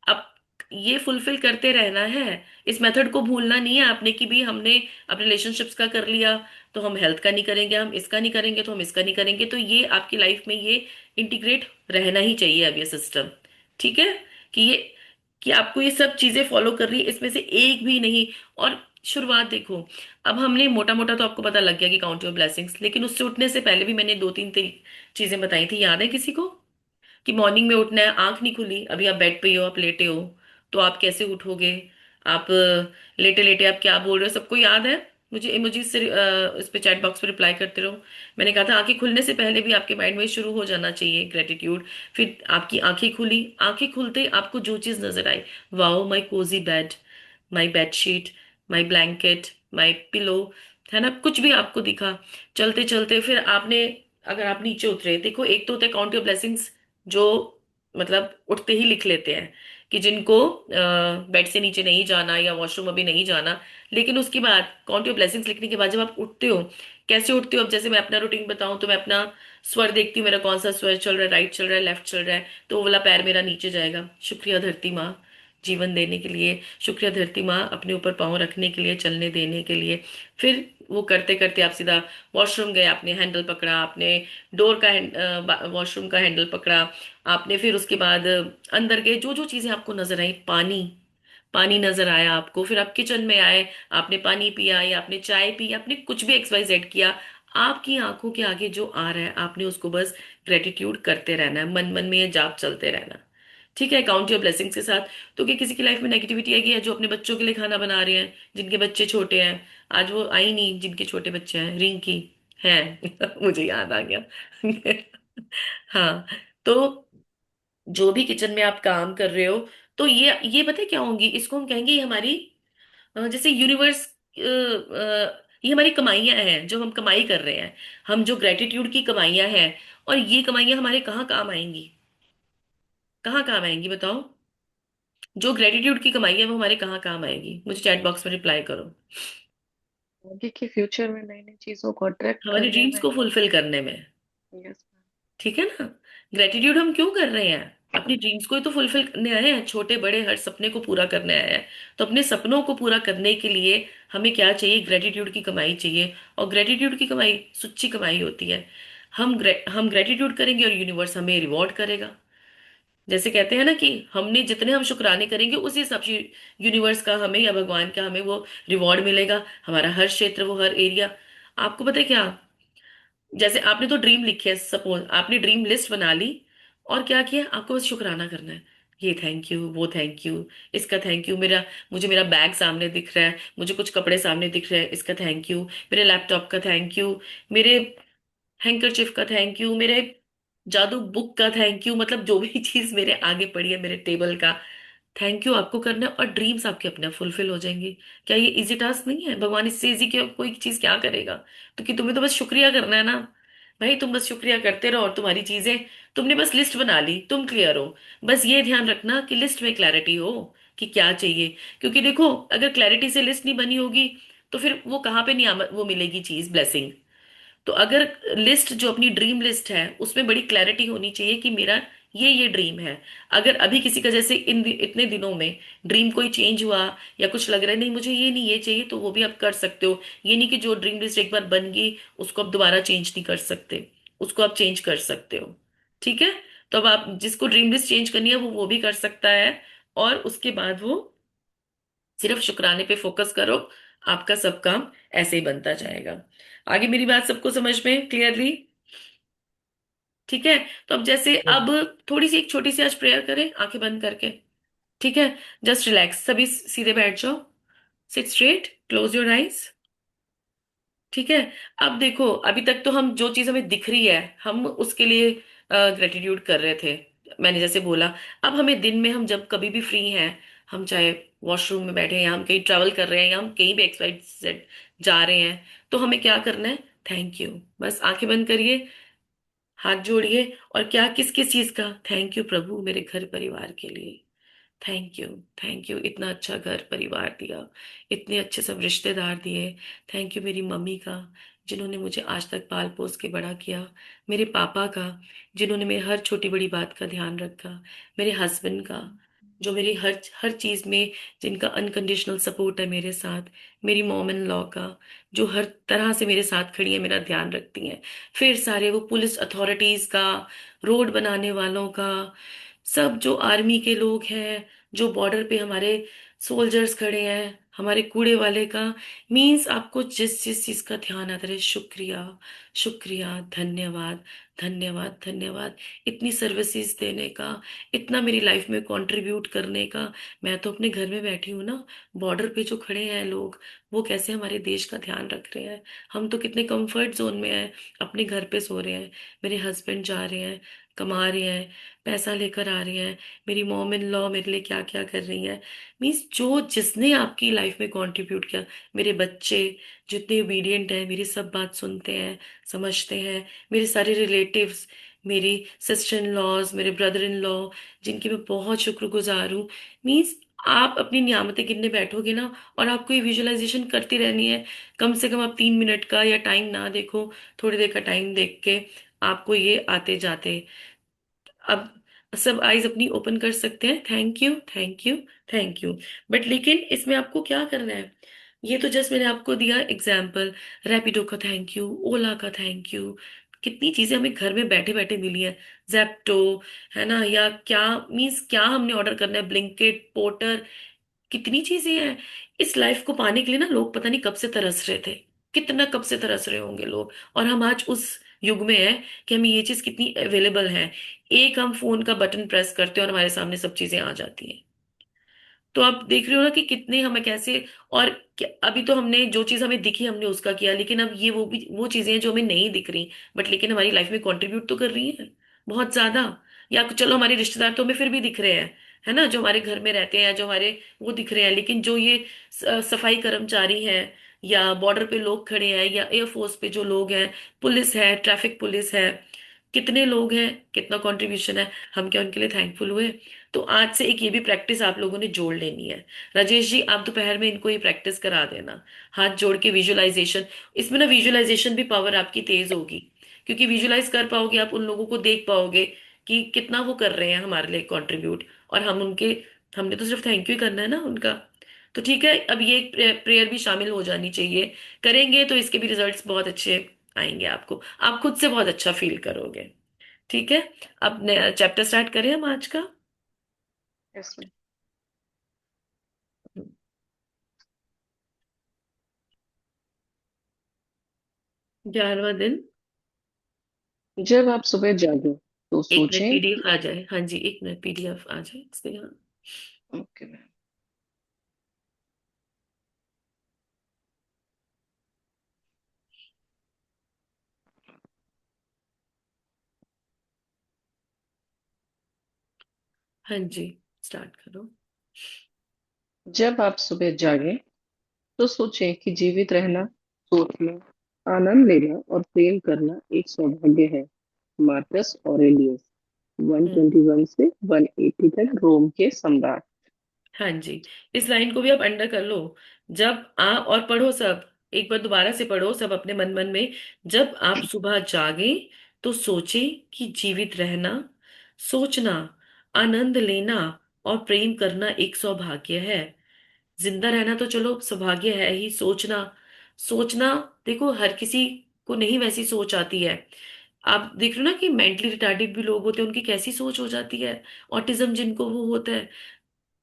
अब ये फुलफिल करते रहना है। इस मेथड को भूलना नहीं है आपने कि भी हमने अब रिलेशनशिप्स का कर लिया तो हम हेल्थ का नहीं करेंगे, हम इसका नहीं करेंगे तो हम इसका नहीं करेंगे, तो ये आपकी लाइफ में ये इंटीग्रेट रहना ही चाहिए अब ये सिस्टम। ठीक है, कि ये कि आपको ये सब चीजें फॉलो कर रही है, इसमें से एक भी नहीं। और शुरुआत देखो, अब हमने मोटा मोटा तो आपको पता लग गया कि काउंट योर ब्लेसिंग्स, लेकिन उससे उठने से पहले भी मैंने दो तीन चीजें बताई थी, याद है किसी को। कि मॉर्निंग में उठना है, आंख नहीं खुली, अभी आप बेड पे ही हो, आप लेटे हो, तो आप कैसे उठोगे? आप लेटे लेटे आप क्या बोल रहे हो सबको याद है? मुझे इमोजी से इस पे चैट बॉक्स पे रिप्लाई करते रहो। मैंने कहा था आंखें खुलने से पहले भी आपके माइंड में शुरू हो जाना चाहिए ग्रेटिट्यूड। फिर आपकी आंखें खुली, आंखें खुलते ही आपको जो चीज नजर आई, वाओ माई कोजी बेड, माई बेडशीट, माई ब्लैंकेट, माई पिलो, है ना, कुछ भी आपको दिखा। चलते चलते फिर आपने, अगर आप नीचे उतरे, देखो एक तो होता है काउंट योर ब्लेसिंग्स, जो मतलब उठते ही लिख लेते हैं, कि जिनको बेड से नीचे नहीं जाना या वॉशरूम अभी नहीं जाना। लेकिन उसके बाद काउंट योर ब्लेसिंग्स लिखने के बाद जब आप उठते हो, कैसे उठते हो? अब जैसे मैं अपना रूटीन बताऊं तो मैं अपना स्वर देखती हूँ, मेरा कौन सा स्वर चल रहा है, राइट चल रहा है, लेफ्ट चल रहा है, तो वो वाला पैर मेरा नीचे जाएगा। शुक्रिया धरती माँ जीवन देने के लिए, शुक्रिया धरती माँ अपने ऊपर पाँव रखने के लिए, चलने देने के लिए। फिर वो करते करते आप सीधा वॉशरूम गए, आपने हैंडल पकड़ा, आपने डोर का वॉशरूम का हैंडल पकड़ा, आपने फिर उसके बाद अंदर गए, जो जो चीजें आपको नजर आई, पानी, पानी नजर आया आपको, फिर आप किचन में आए, आपने पानी पिया या आपने चाय पी, आपने कुछ भी एक्स वाई जेड किया, आपकी आंखों के आगे जो आ रहा है आपने उसको बस ग्रेटिट्यूड करते रहना है, मन मन में ये जाप चलते रहना। ठीक है, काउंट योर ब्लेसिंग्स के साथ। तो क्या किसी की लाइफ में नेगेटिविटी आई है? जो अपने बच्चों के लिए खाना बना रहे हैं, जिनके बच्चे छोटे हैं, आज वो आई नहीं जिनके छोटे बच्चे हैं, रिंकी है मुझे याद आ गया हाँ, तो जो भी किचन में आप काम कर रहे हो, तो ये पता है क्या होंगी? इसको हम कहेंगे ये हमारी जैसे यूनिवर्स, ये हमारी कमाइयां हैं, जो हम कमाई कर रहे हैं, हम जो ग्रेटिट्यूड की कमाइयां हैं, और ये कमाइयां हमारे कहाँ काम आएंगी? कहाँ काम आएंगी बताओ? जो ग्रेटिट्यूड की कमाई है वो हमारे कहाँ काम आएगी? मुझे चैट बॉक्स में रिप्लाई करो। आगे के फ्यूचर में नई नई चीजों को अट्रैक्ट हमारी करने ड्रीम्स में। को फुलफिल करने में। यस। ठीक है ना? ग्रेटिट्यूड हम क्यों कर रहे हैं? अपनी ड्रीम्स को ही तो फुलफिल करने आए हैं, छोटे बड़े हर सपने को पूरा करने आए हैं। तो अपने सपनों को पूरा करने के लिए हमें क्या चाहिए? ग्रेटिट्यूड की कमाई चाहिए। और ग्रेटिट्यूड की कमाई सच्ची कमाई होती है। हम ग्रेटिट्यूड करेंगे और यूनिवर्स हमें रिवॉर्ड करेगा। जैसे कहते हैं ना कि हमने जितने हम शुक्राने करेंगे उसी हिसाब से यूनिवर्स का हमें या भगवान का हमें वो रिवॉर्ड मिलेगा। हमारा हर क्षेत्र, वो हर एरिया। आपको पता है क्या? जैसे आपने तो ड्रीम लिखी है, सपोज आपने ड्रीम लिस्ट बना ली, और क्या किया? आपको बस शुक्राना करना है। ये थैंक यू, वो थैंक यू, इसका थैंक यू, मुझे मेरा बैग सामने दिख रहा है, मुझे कुछ कपड़े सामने दिख रहे हैं, इसका थैंक यू, मेरे लैपटॉप का थैंक यू, मेरे हैंकरचिफ का थैंक यू, मेरे जादू बुक का थैंक यू, मतलब जो भी चीज मेरे आगे पड़ी है, मेरे टेबल का थैंक यू आपको करना है, और ड्रीम्स आपके अपने फुलफिल हो जाएंगे। क्या ये इजी टास्क नहीं है? भगवान इससे इजी क्या कोई चीज क्या करेगा? तो कि तुम्हें तो बस शुक्रिया करना है ना। भाई तुम बस शुक्रिया करते रहो और तुम्हारी चीजें, तुमने बस लिस्ट बना ली, तुम क्लियर हो। बस ये ध्यान रखना कि लिस्ट में क्लैरिटी हो कि क्या चाहिए। क्योंकि देखो, अगर क्लैरिटी से लिस्ट नहीं बनी होगी तो फिर वो कहाँ पे नहीं वो मिलेगी चीज, ब्लेसिंग। तो अगर लिस्ट, जो अपनी ड्रीम लिस्ट है, उसमें बड़ी क्लैरिटी होनी चाहिए कि मेरा ये ड्रीम है। अगर अभी किसी का जैसे इतने दिनों में ड्रीम कोई चेंज हुआ, या कुछ लग रहा है नहीं मुझे ये नहीं ये चाहिए, तो वो भी आप कर सकते हो। ये नहीं कि जो ड्रीम लिस्ट एक बार बन गई उसको आप दोबारा चेंज नहीं कर सकते, उसको आप चेंज कर सकते हो। ठीक है? तो अब आप जिसको ड्रीम लिस्ट चेंज करनी है वो भी कर सकता है। और उसके बाद वो सिर्फ शुक्राने पे फोकस करो, आपका सब काम ऐसे ही बनता जाएगा। आगे मेरी बात सबको समझ में क्लियरली? ठीक है? तो अब जैसे अब थोड़ी सी एक छोटी सी आज प्रेयर करें आंखें बंद करके। ठीक है? जस्ट रिलैक्स, सभी सीधे बैठ जाओ, seat straight, close your eyes. ठीक है? अब देखो, अभी तक तो हम जो चीज हमें दिख रही है हम उसके लिए ग्रेटिट्यूड कर रहे थे, मैंने जैसे बोला। अब हमें दिन में, हम जब कभी भी फ्री हैं, हम चाहे वॉशरूम में बैठे हैं, या हम कहीं ट्रैवल कर रहे हैं, या हम कहीं भी एक्स वाई जेड जा रहे हैं, तो हमें क्या करना है? Thank you. बस आंखें बंद करिए, हाथ जोड़िए, और क्या, किस किस चीज का थैंक यू? प्रभु मेरे घर परिवार के लिए थैंक यू, थैंक यू, इतना अच्छा घर परिवार दिया, इतने अच्छे सब रिश्तेदार दिए। थैंक यू मेरी मम्मी का, जिन्होंने मुझे आज तक पाल पोस के बड़ा किया। मेरे पापा का, जिन्होंने मेरी हर छोटी बड़ी बात का ध्यान रखा। मेरे हस्बैंड का, जो मेरी हर हर चीज में, जिनका अनकंडीशनल सपोर्ट है मेरे साथ। मेरी मॉम इन लॉ का, जो हर तरह से मेरे साथ खड़ी है, मेरा ध्यान रखती हैं। फिर सारे वो पुलिस अथॉरिटीज का, रोड बनाने वालों का, सब जो आर्मी के लोग हैं, जो बॉर्डर पे हमारे सोल्जर्स खड़े हैं, हमारे कूड़े वाले का, मीन्स आपको जिस जिस चीज का ध्यान आता है, शुक्रिया, शुक्रिया, धन्यवाद। धन्यवाद, धन्यवाद। इतनी सर्विसेज देने का, इतना मेरी लाइफ में कंट्रीब्यूट करने का। मैं तो अपने घर में बैठी हूँ ना, बॉर्डर पे जो खड़े हैं लोग, वो कैसे हमारे देश का ध्यान रख रहे हैं। हम तो कितने कंफर्ट जोन में हैं, अपने घर पे सो रहे हैं। मेरे हस्बैंड जा रहे हैं, कमा रहे हैं, पैसा लेकर आ रहे हैं। मेरी मॉम इन लॉ मेरे लिए क्या क्या कर रही है। मीन्स जो जिसने आपकी लाइफ में कंट्रीब्यूट किया, मेरे बच्चे जितने ओबीडियंट हैं, मेरी सब बात सुनते हैं, समझते हैं। मेरे सारे रिलेटिव्स, मेरी सिस्टर इन लॉज, मेरे ब्रदर इन लॉ, जिनकी मैं बहुत शुक्रगुजार हूँ। मीन्स आप अपनी नियामतें गिनने बैठोगे ना, और आपको ये विजुअलाइजेशन करती रहनी है। कम से कम आप 3 मिनट का या टाइम ना देखो, थोड़ी देर का टाइम देख के आपको ये आते जाते। अब सब आइज अपनी ओपन कर सकते हैं। Thank you, thank you, thank you. But लेकिन इसमें आपको क्या करना है, ये तो जस्ट मैंने आपको दिया एग्जाम्पल। रैपिडो का थैंक यू, ओला का थैंक यू। कितनी चीजें हमें घर में बैठे बैठे मिली है। जेप्टो, है ना, या क्या मीन्स क्या हमने ऑर्डर करना है, ब्लिंकिट, पोर्टर, कितनी चीजें हैं। इस लाइफ को पाने के लिए ना लोग पता नहीं कब से तरस रहे थे, कितना कब से तरस रहे होंगे लोग। और हम आज उस युग में है कि हमें ये चीज कितनी अवेलेबल है। एक हम फोन का बटन प्रेस करते हैं और हमारे सामने सब चीजें आ जाती हैं। तो आप देख रहे हो ना कि कितने हमें कैसे। और अभी तो हमने जो चीज हमें दिखी हमने उसका किया, लेकिन अब ये वो भी वो चीजें हैं जो हमें नहीं दिख रही, बट लेकिन हमारी लाइफ में कंट्रीब्यूट तो कर रही है बहुत ज्यादा। या चलो हमारे रिश्तेदार तो हमें फिर भी दिख रहे हैं, है ना, जो हमारे घर में रहते हैं या जो हमारे वो दिख रहे हैं। लेकिन जो ये सफाई कर्मचारी हैं, या बॉर्डर पे लोग खड़े हैं, या एयरफोर्स पे जो लोग हैं, पुलिस है, ट्रैफिक पुलिस है, कितने लोग हैं, कितना कंट्रीब्यूशन है। हम क्या उनके लिए थैंकफुल हुए। तो आज से एक ये भी प्रैक्टिस आप लोगों ने जोड़ लेनी है। राजेश जी, आप दोपहर में इनको ये प्रैक्टिस करा देना, हाथ जोड़ के विजुअलाइजेशन। इसमें ना विजुअलाइजेशन भी पावर आपकी तेज होगी, क्योंकि विजुअलाइज कर पाओगे, आप उन लोगों को देख पाओगे कि कितना वो कर रहे हैं हमारे लिए कंट्रीब्यूट। और हम उनके, हमने तो सिर्फ थैंक यू ही करना है ना उनका। तो ठीक है, अब ये प्रेयर भी शामिल हो जानी चाहिए। करेंगे तो इसके भी रिजल्ट्स बहुत अच्छे आएंगे आपको, आप खुद से बहुत अच्छा फील करोगे। ठीक है, अब चैप्टर स्टार्ट करें हम आज का। Yes ma'am. 11वां दिन। जब आप सुबह जागो तो एक मिनट सोचें पीडीएफ कि आ जाए, हाँ जी, एक मिनट पीडीएफ आ जाए इसके यहाँ। Okay ma'am. हाँ जी, स्टार्ट करो। जब आप सुबह जागे तो सोचें कि जीवित रहना, सोचना, आनंद लेना और प्रेम करना एक सौभाग्य है। मार्कस ऑरेलियस, हम्म 121 से 180 तक, रोम के सम्राट। हाँ जी, इस लाइन को भी आप अंडर कर लो। जब आ और पढ़ो सब, एक बार दोबारा से पढ़ो सब अपने मन मन में। जब आप सुबह जागे तो सोचें कि जीवित रहना, सोचना, आनंद लेना और प्रेम करना एक सौभाग्य है। जिंदा रहना तो चलो सौभाग्य है ही, सोचना, सोचना, देखो हर किसी को नहीं वैसी सोच आती है। आप देख रहे हो ना कि मेंटली रिटार्डेड भी लोग होते हैं, उनकी कैसी सोच हो जाती है। ऑटिज्म जिनको वो होता है।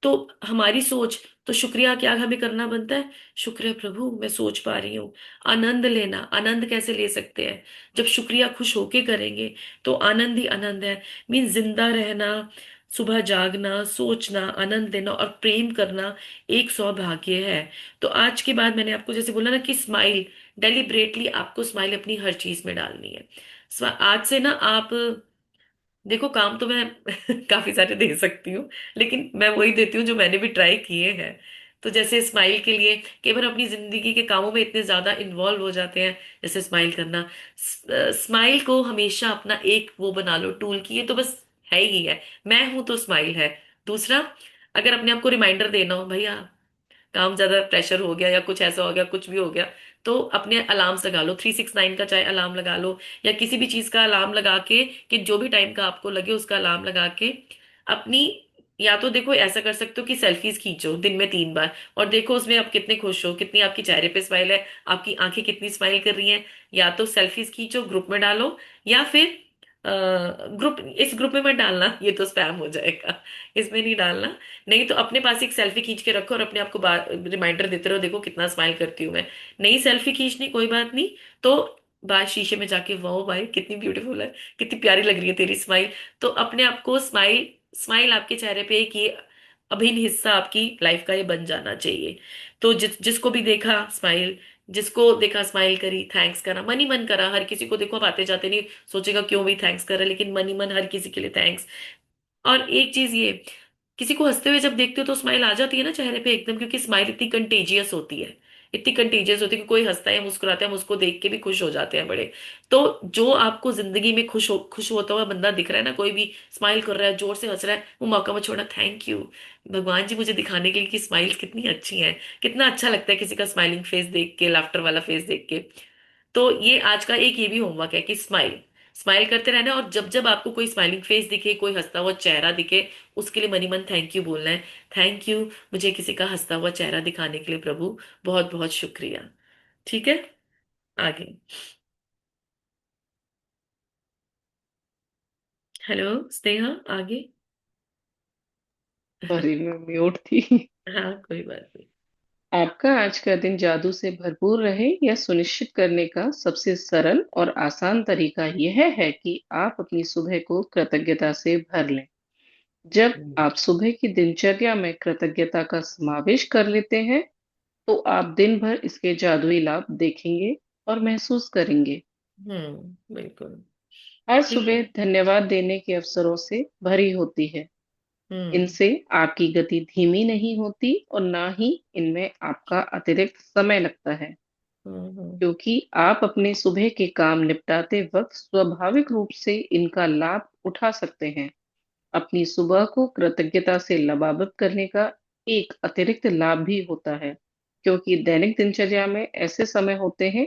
तो हमारी सोच, तो शुक्रिया क्या हमें करना बनता है, शुक्र है प्रभु मैं सोच पा रही हूँ। आनंद लेना, आनंद कैसे ले सकते हैं, जब शुक्रिया खुश होके करेंगे तो आनंद ही आनंद है। मीन जिंदा रहना, सुबह जागना, सोचना, आनंद लेना और प्रेम करना एक सौभाग्य है। तो आज के बाद मैंने आपको जैसे बोला ना कि स्माइल, डेलिब्रेटली आपको स्माइल अपनी हर चीज में डालनी है। आज से ना आप देखो, काम तो मैं काफी सारे दे सकती हूँ, लेकिन मैं वही देती हूँ जो मैंने भी ट्राई किए हैं। तो जैसे स्माइल के लिए कई बार अपनी जिंदगी के कामों में इतने ज्यादा इन्वॉल्व हो जाते हैं, जैसे स्माइल करना। स्माइल को हमेशा अपना एक वो बना लो टूल की, ये तो बस है ही है, मैं हूं तो स्माइल है। दूसरा, अगर अपने आप को रिमाइंडर देना हो, भैया काम ज्यादा प्रेशर हो गया या कुछ ऐसा हो गया, कुछ भी हो गया, तो अपने अलार्म्स लगा लो, 369 का चाहे अलार्म लगा लो, या किसी भी चीज का अलार्म लगा के, कि जो भी टाइम का आपको लगे उसका अलार्म लगा के अपनी, या तो देखो ऐसा कर सकते हो कि सेल्फीज खींचो दिन में 3 बार, और देखो उसमें आप कितने खुश हो, कितनी आपकी चेहरे पे स्माइल है, आपकी आंखें कितनी स्माइल कर रही हैं। या तो सेल्फीज खींचो, ग्रुप में डालो, या फिर ग्रुप, इस ग्रुप में मत डालना, ये तो स्पैम हो जाएगा, इसमें नहीं डालना। नहीं तो अपने पास एक सेल्फी खींच के रखो और अपने आप को रिमाइंडर देते रहो, देखो कितना स्माइल करती हूँ मैं। नहीं सेल्फी खींचनी, कोई बात नहीं, तो बाहर शीशे में जाके वाओ भाई कितनी ब्यूटीफुल है, कितनी प्यारी लग रही है तेरी स्माइल। तो अपने आप को स्माइल, स्माइल आपके चेहरे पे एक ये अभिन्न हिस्सा आपकी लाइफ का ये बन जाना चाहिए। तो जिसको भी देखा स्माइल, जिसको देखा स्माइल करी, थैंक्स करा, मन ही मन करा। हर किसी को देखो, आप आते जाते नहीं सोचेगा क्यों भी थैंक्स कर रहा है, लेकिन मन ही मन हर किसी के लिए थैंक्स। और एक चीज ये, किसी को हंसते हुए जब देखते हो तो स्माइल आ जाती है ना चेहरे पे एकदम, क्योंकि स्माइल इतनी कंटेजियस होती है, इतनी कंटेजियस होती है कि कोई हंसता है मुस्कुराता है, हम उसको देख के भी खुश हो जाते हैं बड़े। तो जो आपको जिंदगी में खुश होता हुआ बंदा दिख रहा है ना, कोई भी स्माइल कर रहा है, जोर से हंस रहा है, वो मौका मत छोड़ना। थैंक यू भगवान जी मुझे दिखाने के लिए कि स्माइल्स कितनी अच्छी हैं। कितना अच्छा लगता है किसी का स्माइलिंग फेस देख के, लाफ्टर वाला फेस देख के। तो ये आज का एक ये भी होमवर्क है कि स्माइल, स्माइल करते रहना है। और जब जब आपको कोई स्माइलिंग फेस दिखे, कोई हंसता हुआ चेहरा दिखे, उसके लिए मनी मन थैंक यू बोलना है। थैंक यू मुझे किसी का हंसता हुआ चेहरा दिखाने के लिए प्रभु, बहुत बहुत शुक्रिया। ठीक है, आगे। हेलो स्नेहा, आगे। सॉरी, मैं म्यूट थी। हाँ कोई बात नहीं। आपका आज का दिन जादू से भरपूर रहे, यह सुनिश्चित करने का सबसे सरल और आसान तरीका यह है कि आप अपनी सुबह को कृतज्ञता से भर लें। जब आप सुबह की दिनचर्या में कृतज्ञता का समावेश कर लेते हैं, तो आप दिन भर इसके जादुई लाभ देखेंगे और महसूस करेंगे। बिल्कुल। हर ठीक है। सुबह धन्यवाद देने के अवसरों से भरी होती है। हम्म इनसे आपकी गति धीमी नहीं होती और ना ही इनमें आपका अतिरिक्त समय लगता है, हम्म। क्योंकि आप अपने सुबह के काम निपटाते वक्त स्वाभाविक रूप से इनका लाभ उठा सकते हैं। अपनी सुबह को कृतज्ञता से लबाबत करने का एक अतिरिक्त लाभ भी होता है, क्योंकि दैनिक दिनचर्या में ऐसे समय होते हैं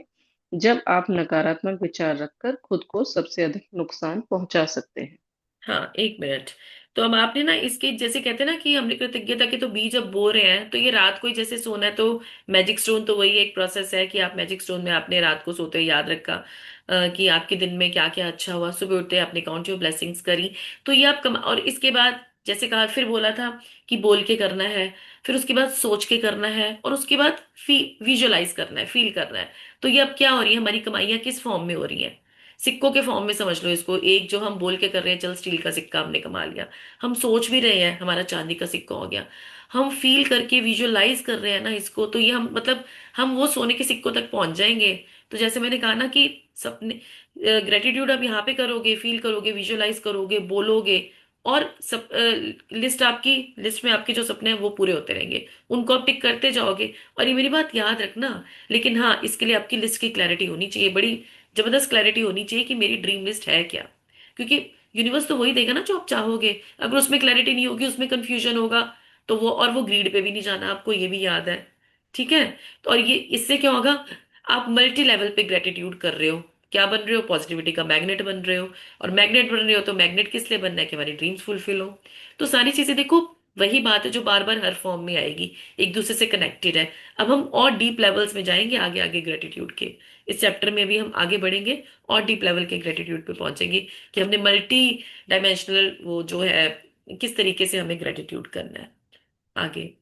जब आप नकारात्मक विचार रखकर खुद को सबसे अधिक नुकसान पहुंचा सकते हैं। हाँ एक मिनट। तो अब आपने ना इसके जैसे कहते हैं ना कि हमने कृतज्ञता के तो बीज अब बो रहे हैं, तो ये रात को ही जैसे सोना है, तो मैजिक स्टोन तो वही एक प्रोसेस है कि आप मैजिक स्टोन में आपने रात को सोते हुए याद रखा कि आपके दिन में क्या क्या अच्छा हुआ, सुबह उठते आपने काउंट योर ब्लेसिंग्स करी। तो ये आप और इसके बाद जैसे कहा, फिर बोला था कि बोल के करना है, फिर उसके बाद सोच के करना है, और उसके बाद विजुअलाइज करना है, फील करना है। तो ये अब क्या हो रही है, हमारी कमाइयाँ किस फॉर्म में हो रही हैं? सिक्कों के फॉर्म में समझ लो इसको। एक जो हम बोल के कर रहे हैं, चल स्टील का सिक्का हमने कमा लिया, हम सोच भी रहे हैं हमारा चांदी का सिक्का हो गया, हम फील करके विजुअलाइज कर रहे हैं ना इसको, तो ये हम मतलब हम वो सोने के सिक्कों तक पहुंच जाएंगे। तो जैसे मैंने कहा ना कि सपने, ग्रेटिट्यूड आप यहाँ पे करोगे, फील करोगे, विजुअलाइज करोगे, बोलोगे, और सब लिस्ट, आपकी लिस्ट में आपके जो सपने हैं वो पूरे होते रहेंगे, उनको आप टिक करते जाओगे। और ये मेरी बात याद रखना, लेकिन हाँ इसके लिए आपकी लिस्ट की क्लैरिटी होनी चाहिए, बड़ी जबरदस्त क्लैरिटी होनी चाहिए कि मेरी ड्रीम लिस्ट है क्या। क्योंकि यूनिवर्स तो वही देगा ना जो आप चाहोगे। अगर उसमें क्लैरिटी नहीं होगी, उसमें कंफ्यूजन होगा, तो वो, और वो ग्रीड पे भी नहीं जाना आपको, ये भी याद है। ठीक है। तो और ये इससे क्या होगा, आप मल्टी लेवल पे ग्रेटिट्यूड कर रहे हो, क्या बन रहे हो, पॉजिटिविटी का मैग्नेट बन रहे हो। और मैग्नेट बन रहे हो तो मैग्नेट किस लिए बनना है, कि हमारी ड्रीम्स फुलफिल हो। तो सारी चीजें देखो, वही बात है जो बार बार हर फॉर्म में आएगी, एक दूसरे से कनेक्टेड है। अब हम और डीप लेवल्स में जाएंगे आगे आगे ग्रेटिट्यूड के, इस चैप्टर में भी हम आगे बढ़ेंगे और डीप लेवल के ग्रेटिट्यूड पे पहुंचेंगे, कि हमने मल्टी डायमेंशनल वो जो है, किस तरीके से हमें ग्रेटिट्यूड करना है आगे।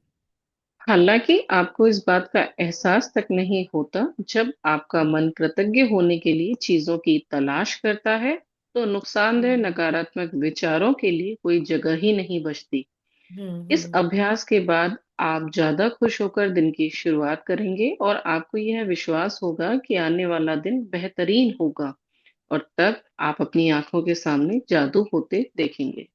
हालांकि आपको इस बात का एहसास तक नहीं होता, जब आपका मन कृतज्ञ होने के लिए चीजों की तलाश करता है, तो नुकसानदेह हम्म नकारात्मक विचारों के लिए कोई जगह ही नहीं बचती। इस हम्म। अभ्यास के बाद आप ज्यादा खुश होकर दिन की शुरुआत करेंगे और आपको यह विश्वास होगा कि आने वाला दिन बेहतरीन होगा, और तब आप अपनी आंखों के सामने जादू होते देखेंगे।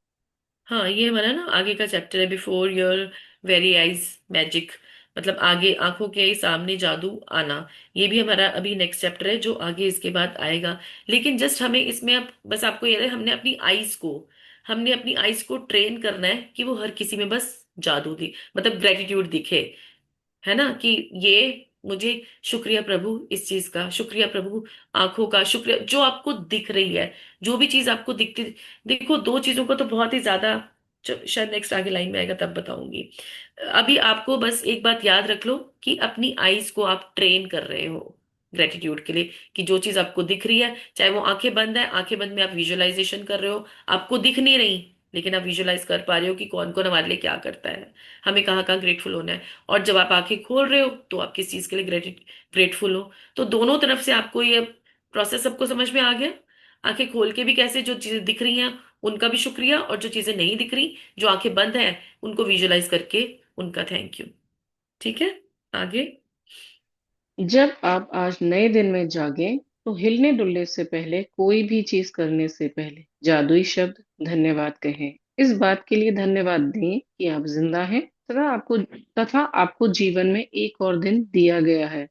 हाँ ये हमारा ना आगे का चैप्टर है, before your very eyes magic, मतलब आगे आंखों के सामने जादू आना। ये भी हमारा अभी नेक्स्ट चैप्टर है जो आगे इसके बाद आएगा। लेकिन जस्ट हमें इसमें अब बस आपको याद है, हमने अपनी आईज को ट्रेन करना है कि वो हर किसी में बस जादू दी, मतलब ग्रेटिट्यूड दिखे, है ना, कि ये मुझे, शुक्रिया प्रभु इस चीज का, शुक्रिया प्रभु आंखों का, शुक्रिया जो आपको दिख रही है, जो भी चीज आपको दिखती। देखो दो चीजों को तो बहुत ही ज्यादा, शायद नेक्स्ट आगे लाइन में आएगा तब बताऊंगी। अभी आपको बस एक बात याद रख लो कि अपनी आईज को आप ट्रेन कर रहे हो ग्रेटिट्यूड के लिए, कि जो चीज आपको दिख रही है, चाहे वो आंखें बंद है, आंखें बंद में आप विजुअलाइजेशन कर रहे हो, आपको दिख नहीं रही, लेकिन आप विजुअलाइज कर पा रहे हो कि कौन कौन हमारे लिए क्या करता है, हमें कहाँ कहाँ ग्रेटफुल होना है। और जब आप आंखें खोल रहे हो तो आप किस चीज के लिए ग्रेटफुल हो। तो दोनों तरफ से आपको ये प्रोसेस सबको समझ में आ गया? आंखें खोल के भी कैसे जो चीजें दिख रही हैं उनका भी शुक्रिया, और जो चीजें नहीं दिख रही, जो आंखें बंद हैं, उनको विजुअलाइज करके उनका थैंक यू। ठीक है, आगे। जब आप आज नए दिन में जागें, तो हिलने डुलने से पहले, कोई भी चीज करने से पहले जादुई शब्द धन्यवाद कहें। इस बात के लिए धन्यवाद दें कि आप जिंदा हैं, तथा आपको जीवन में एक और दिन दिया गया है।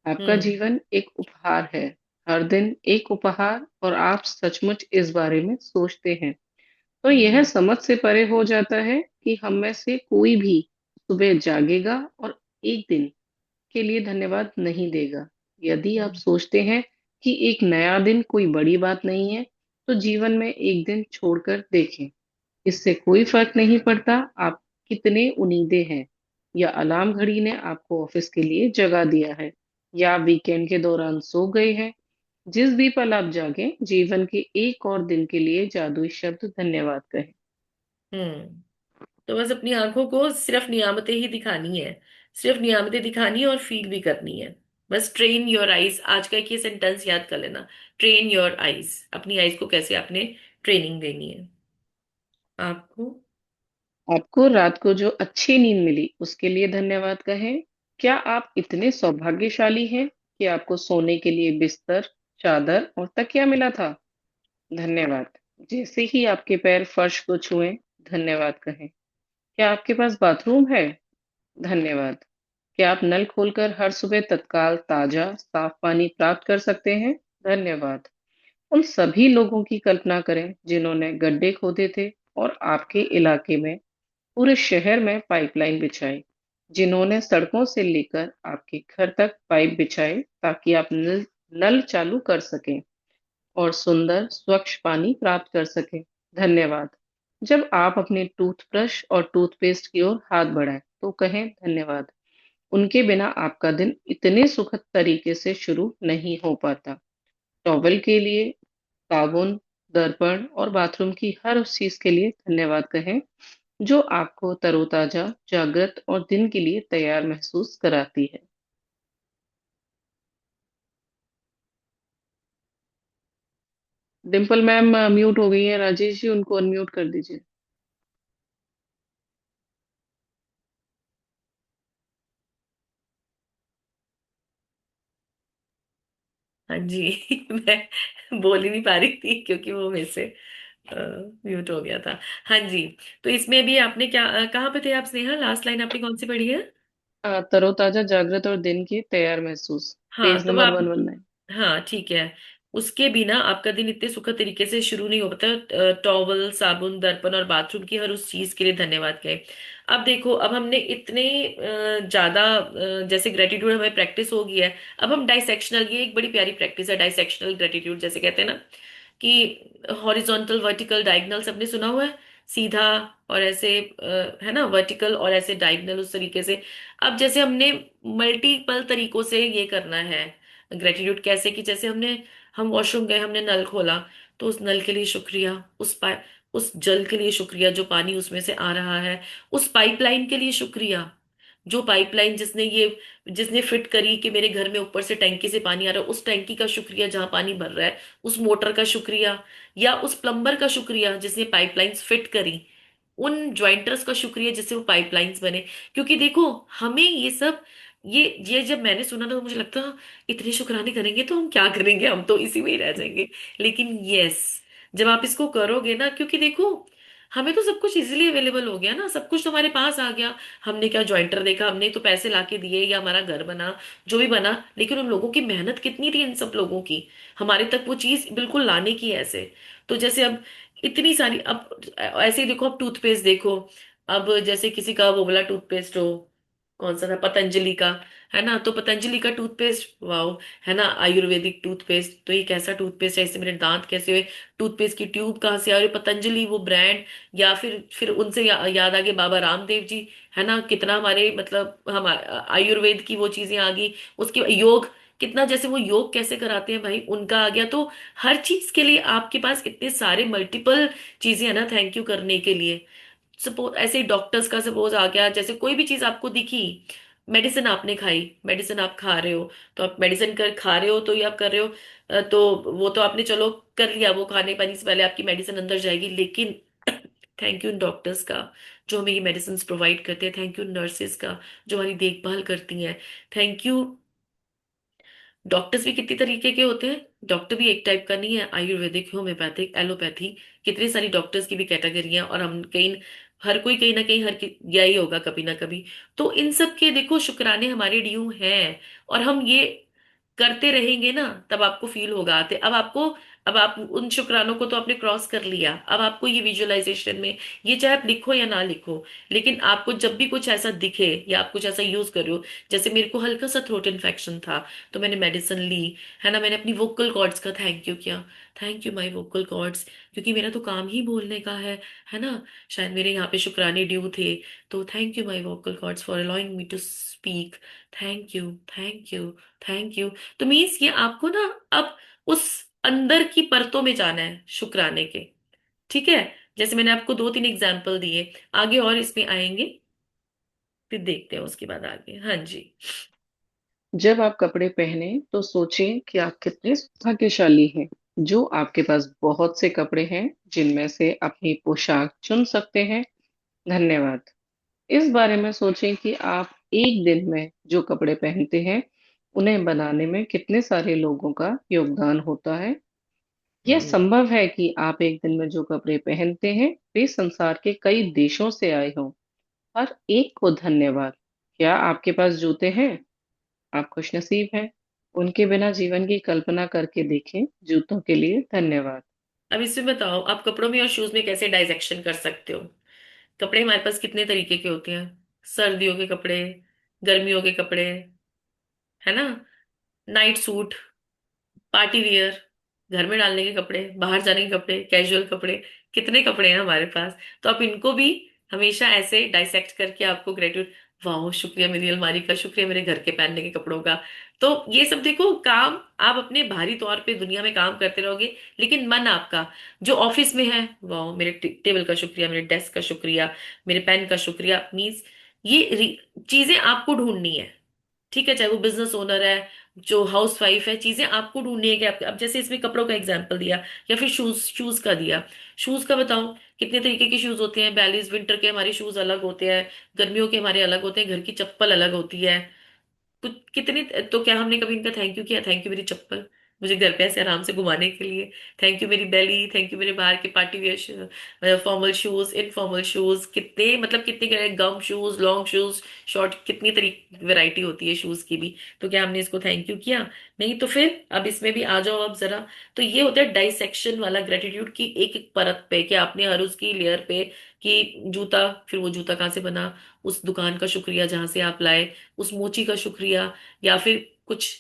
आपका हम्म। जीवन एक उपहार है। हर दिन एक उपहार, और आप सचमुच इस बारे में सोचते हैं तो यह हम्म। समझ से परे हो जाता है कि हम में से कोई भी सुबह जागेगा और एक दिन के लिए धन्यवाद नहीं देगा। यदि आप हम्म। सोचते हैं कि एक नया दिन कोई बड़ी बात नहीं है, तो जीवन में एक दिन छोड़कर देखें। इससे कोई फर्क नहीं पड़ता आप कितने उम्मीदें हैं, या अलार्म घड़ी ने आपको ऑफिस के लिए जगा दिया है, या वीकेंड के दौरान सो गए हैं। जिस भी पल आप जागे, जीवन के एक और दिन के लिए जादुई शब्द धन्यवाद कहें। हम्म। तो बस अपनी आंखों को सिर्फ नियामतें ही दिखानी है, सिर्फ नियामतें दिखानी है और फील भी करनी है। बस ट्रेन योर आईज, आज का एक ये सेंटेंस याद कर लेना। ट्रेन योर आईज, अपनी आईज को कैसे आपने ट्रेनिंग देनी है आपको। आपको रात को जो अच्छी नींद मिली उसके लिए धन्यवाद कहें। क्या आप इतने सौभाग्यशाली हैं कि आपको सोने के लिए बिस्तर, चादर और तकिया मिला था? धन्यवाद। जैसे ही आपके पैर फर्श को छुएं, धन्यवाद कहें। क्या आपके पास बाथरूम है? धन्यवाद। क्या आप नल खोलकर हर सुबह तत्काल ताजा साफ पानी प्राप्त कर सकते हैं? धन्यवाद। उन सभी लोगों की कल्पना करें जिन्होंने गड्ढे खोदे थे और आपके इलाके में, पूरे शहर में पाइपलाइन बिछाई, जिन्होंने सड़कों से लेकर आपके घर तक पाइप बिछाए ताकि आप नल चालू कर सकें और सुंदर स्वच्छ पानी प्राप्त कर सकें। धन्यवाद। जब आप अपने टूथब्रश और टूथपेस्ट की ओर हाथ बढ़ाएं, तो कहें धन्यवाद। उनके बिना आपका दिन इतने सुखद तरीके से शुरू नहीं हो पाता। टॉवल के लिए, साबुन, दर्पण और बाथरूम की हर उस चीज के लिए धन्यवाद कहें जो आपको तरोताजा, जागृत और दिन के लिए तैयार महसूस कराती है। डिम्पल मैम म्यूट हो गई है, राजेश जी उनको अनम्यूट कर दीजिए। हाँ जी। मैं बोल ही नहीं पा रही थी क्योंकि वो मेरे से म्यूट हो गया था। हाँ जी। तो इसमें भी आपने क्या कहाँ पे थे आप स्नेहा? लास्ट लाइन आपने कौन सी पढ़ी है? तरोताजा, जागृत और दिन के तैयार महसूस, हाँ पेज तो वो नंबर आप, 119। हाँ ठीक है। उसके बिना आपका दिन इतने सुखद तरीके से शुरू नहीं हो पाता। टॉवल, साबुन, दर्पण और बाथरूम की हर उस चीज के लिए धन्यवाद कहें। अब देखो, अब हमने इतने ज्यादा जैसे ग्रेटिट्यूड हमें प्रैक्टिस हो गई है। अब हम डाइसेक्शनल, ये एक बड़ी प्यारी प्रैक्टिस है डाइसेक्शनल ग्रेटिट्यूड, जैसे कहते हैं ना कि हॉरिजॉन्टल, वर्टिकल, डायगनल, सबने सुना हुआ है। सीधा और ऐसे है ना, वर्टिकल और ऐसे डायगनल, उस तरीके से। अब जैसे हमने मल्टीपल तरीकों से ये करना है ग्रेटिट्यूड, कैसे कि जैसे हम वॉशरूम गए, हमने नल खोला, तो उस नल के लिए शुक्रिया, उस जल के लिए शुक्रिया जो पानी उसमें से आ रहा है, उस पाइपलाइन के लिए शुक्रिया, जो पाइपलाइन जिसने फिट करी कि मेरे घर में ऊपर से टैंकी से पानी आ रहा है, उस टैंकी का शुक्रिया जहां पानी भर रहा है, उस मोटर का शुक्रिया, या उस प्लम्बर का शुक्रिया जिसने पाइपलाइंस फिट करी, उन ज्वाइंटर्स का शुक्रिया जिससे वो पाइपलाइंस बने। क्योंकि देखो, हमें ये सब, ये जब मैंने सुना ना, तो मुझे लगता इतने शुक्राने करेंगे तो हम क्या करेंगे, हम तो इसी में ही रह जाएंगे। लेकिन यस, जब आप इसको करोगे ना, क्योंकि देखो, हमें तो सब कुछ इजीली अवेलेबल हो गया ना, सब कुछ तो हमारे पास आ गया। हमने क्या जॉइंटर देखा, हमने तो पैसे लाके दिए या हमारा घर बना, जो भी बना, लेकिन उन लोगों की मेहनत कितनी थी, इन सब लोगों की, हमारे तक वो चीज बिल्कुल लाने की है ऐसे। तो जैसे अब इतनी सारी, अब ऐसे ही देखो, अब टूथपेस्ट देखो। अब जैसे किसी का वो वाला टूथपेस्ट हो, कौन सा था, पतंजलि का, है ना, तो पतंजलि का टूथपेस्ट, वाओ, है ना, आयुर्वेदिक टूथपेस्ट, तो ये कैसा टूथपेस्ट है, इससे मेरे दांत कैसे हुए, टूथपेस्ट की ट्यूब कहाँ से आ रही, पतंजलि वो ब्रांड, या फिर उनसे याद आ गए बाबा रामदेव जी, है ना, कितना हमारे मतलब हम आयुर्वेद की वो चीजें आ गई। उसके योग, कितना, जैसे वो योग कैसे कराते हैं भाई, उनका आ गया। तो हर चीज के लिए आपके पास इतने सारे मल्टीपल चीजें है ना थैंक यू करने के लिए। सपोज ऐसे ही डॉक्टर्स का सपोज आ गया, जैसे कोई भी चीज आपको दिखी, मेडिसिन आपने खाई, मेडिसिन आप खा रहे हो, तो आप मेडिसिन कर खा रहे हो, तो ये आप कर रहे हो तो वो तो आपने चलो कर लिया, वो खाने पानी से पहले आपकी मेडिसिन अंदर जाएगी, लेकिन थैंक यू डॉक्टर्स का जो हमें ये मेडिसिन प्रोवाइड करते हैं, थैंक यू नर्सेस का जो हमारी देखभाल करती हैं, थैंक यू। डॉक्टर्स भी कितनी तरीके के होते हैं, डॉक्टर भी एक टाइप का नहीं है, आयुर्वेदिक, होम्योपैथिक, एलोपैथी, कितनी सारी डॉक्टर्स की भी कैटेगरी हैं, और हम कहीं, हर कोई कहीं ना कहीं गया ही होगा कभी ना कभी। तो इन सब के देखो शुक्राने हमारे ड्यू हैं, और हम ये करते रहेंगे ना, तब आपको फील होगा आते। अब आप उन शुक्रानों को तो आपने क्रॉस कर लिया, अब आपको ये विजुअलाइजेशन में, ये चाहे आप लिखो या ना लिखो, लेकिन आपको जब भी कुछ ऐसा दिखे या आप कुछ ऐसा यूज कर रहे हो, जैसे मेरे को हल्का सा थ्रोट इन्फेक्शन था, तो मैंने मेडिसिन ली, है ना, मैंने अपनी वोकल कॉर्ड्स का थैंक यू किया, thank you my vocal chords, क्योंकि मेरा तो काम ही बोलने का है ना, शायद मेरे यहाँ पे शुक्राने ड्यू थे, तो thank you my vocal cords for allowing me to speak, thank you, thank you, thank you. तो मीन्स ये आपको ना अब उस अंदर की परतों में जाना है शुक्राने के, ठीक है। जैसे मैंने आपको दो तीन एग्जाम्पल दिए, आगे और इसमें आएंगे, फिर देखते हैं उसके बाद आगे। हाँ जी। जब आप कपड़े पहने तो सोचें कि आप कितने भाग्यशाली हैं जो आपके पास बहुत से कपड़े हैं जिनमें से अपनी पोशाक चुन सकते हैं। धन्यवाद। इस बारे में सोचें कि आप एक दिन में जो कपड़े पहनते हैं उन्हें बनाने में कितने सारे लोगों का योगदान होता है। यह संभव है कि आप एक दिन में जो कपड़े पहनते हैं वे संसार के कई देशों से आए हों। हर एक को धन्यवाद। क्या आपके पास जूते हैं? आप खुशनसीब हैं। उनके बिना जीवन की कल्पना करके देखें। जूतों के लिए धन्यवाद। अब इसमें बताओ, आप कपड़ों में और शूज में कैसे डाइजेक्शन कर सकते हो। कपड़े हमारे पास कितने तरीके के होते हैं, सर्दियों के कपड़े, गर्मियों के कपड़े, है ना, नाइट सूट, पार्टी वियर, घर में डालने के कपड़े, बाहर जाने के कपड़े, कैजुअल कपड़े, कितने कपड़े हैं हमारे पास। तो आप इनको भी हमेशा ऐसे डाइसेक्ट करके आपको ग्रेटिट्यूड, वाह शुक्रिया मेरी अलमारी का, शुक्रिया मेरे घर के पहनने के कपड़ों का। तो ये सब देखो, काम आप अपने बाहरी तौर पे दुनिया में काम करते रहोगे, लेकिन मन आपका जो ऑफिस में है, वाह मेरे टेबल का शुक्रिया, मेरे डेस्क का शुक्रिया, मेरे पेन का शुक्रिया, मीन्स ये चीजें आपको ढूंढनी है, ठीक है। चाहे वो बिजनेस ओनर है, जो हाउस वाइफ है, चीजें आपको ढूंढनी है कि आप, अब जैसे इसमें कपड़ों का एग्जांपल दिया, या फिर शूज, शूज का दिया, शूज का बताओ कितने तरीके के शूज होते हैं। बैलीज विंटर के हमारे शूज अलग होते हैं, गर्मियों के हमारे अलग होते हैं, घर की चप्पल अलग होती है, कुछ कितनी। तो क्या हमने कभी इनका थैंक यू किया, थैंक यू मेरी चप्पल, मुझे घर पे ऐसे आराम से घुमाने के लिए, थैंक यू मेरी बेली, थैंक यू मेरे बाहर के party wear formal shoes, informal shoes, कितने मतलब कितने गम शूज, लॉन्ग शूज, शॉर्ट, कितनी तरीके वैरायटी होती है शूज की भी। तो क्या हमने इसको थैंक यू किया? नहीं। तो फिर अब इसमें भी आ जाओ अब जरा। तो ये होता है डाइसेक्शन वाला ग्रेटिट्यूड की एक एक परत पे, कि आपने हर उसकी लेयर पे, कि जूता, फिर वो जूता कहाँ से बना, उस दुकान का शुक्रिया जहां से आप लाए, उस मोची का शुक्रिया, या फिर कुछ,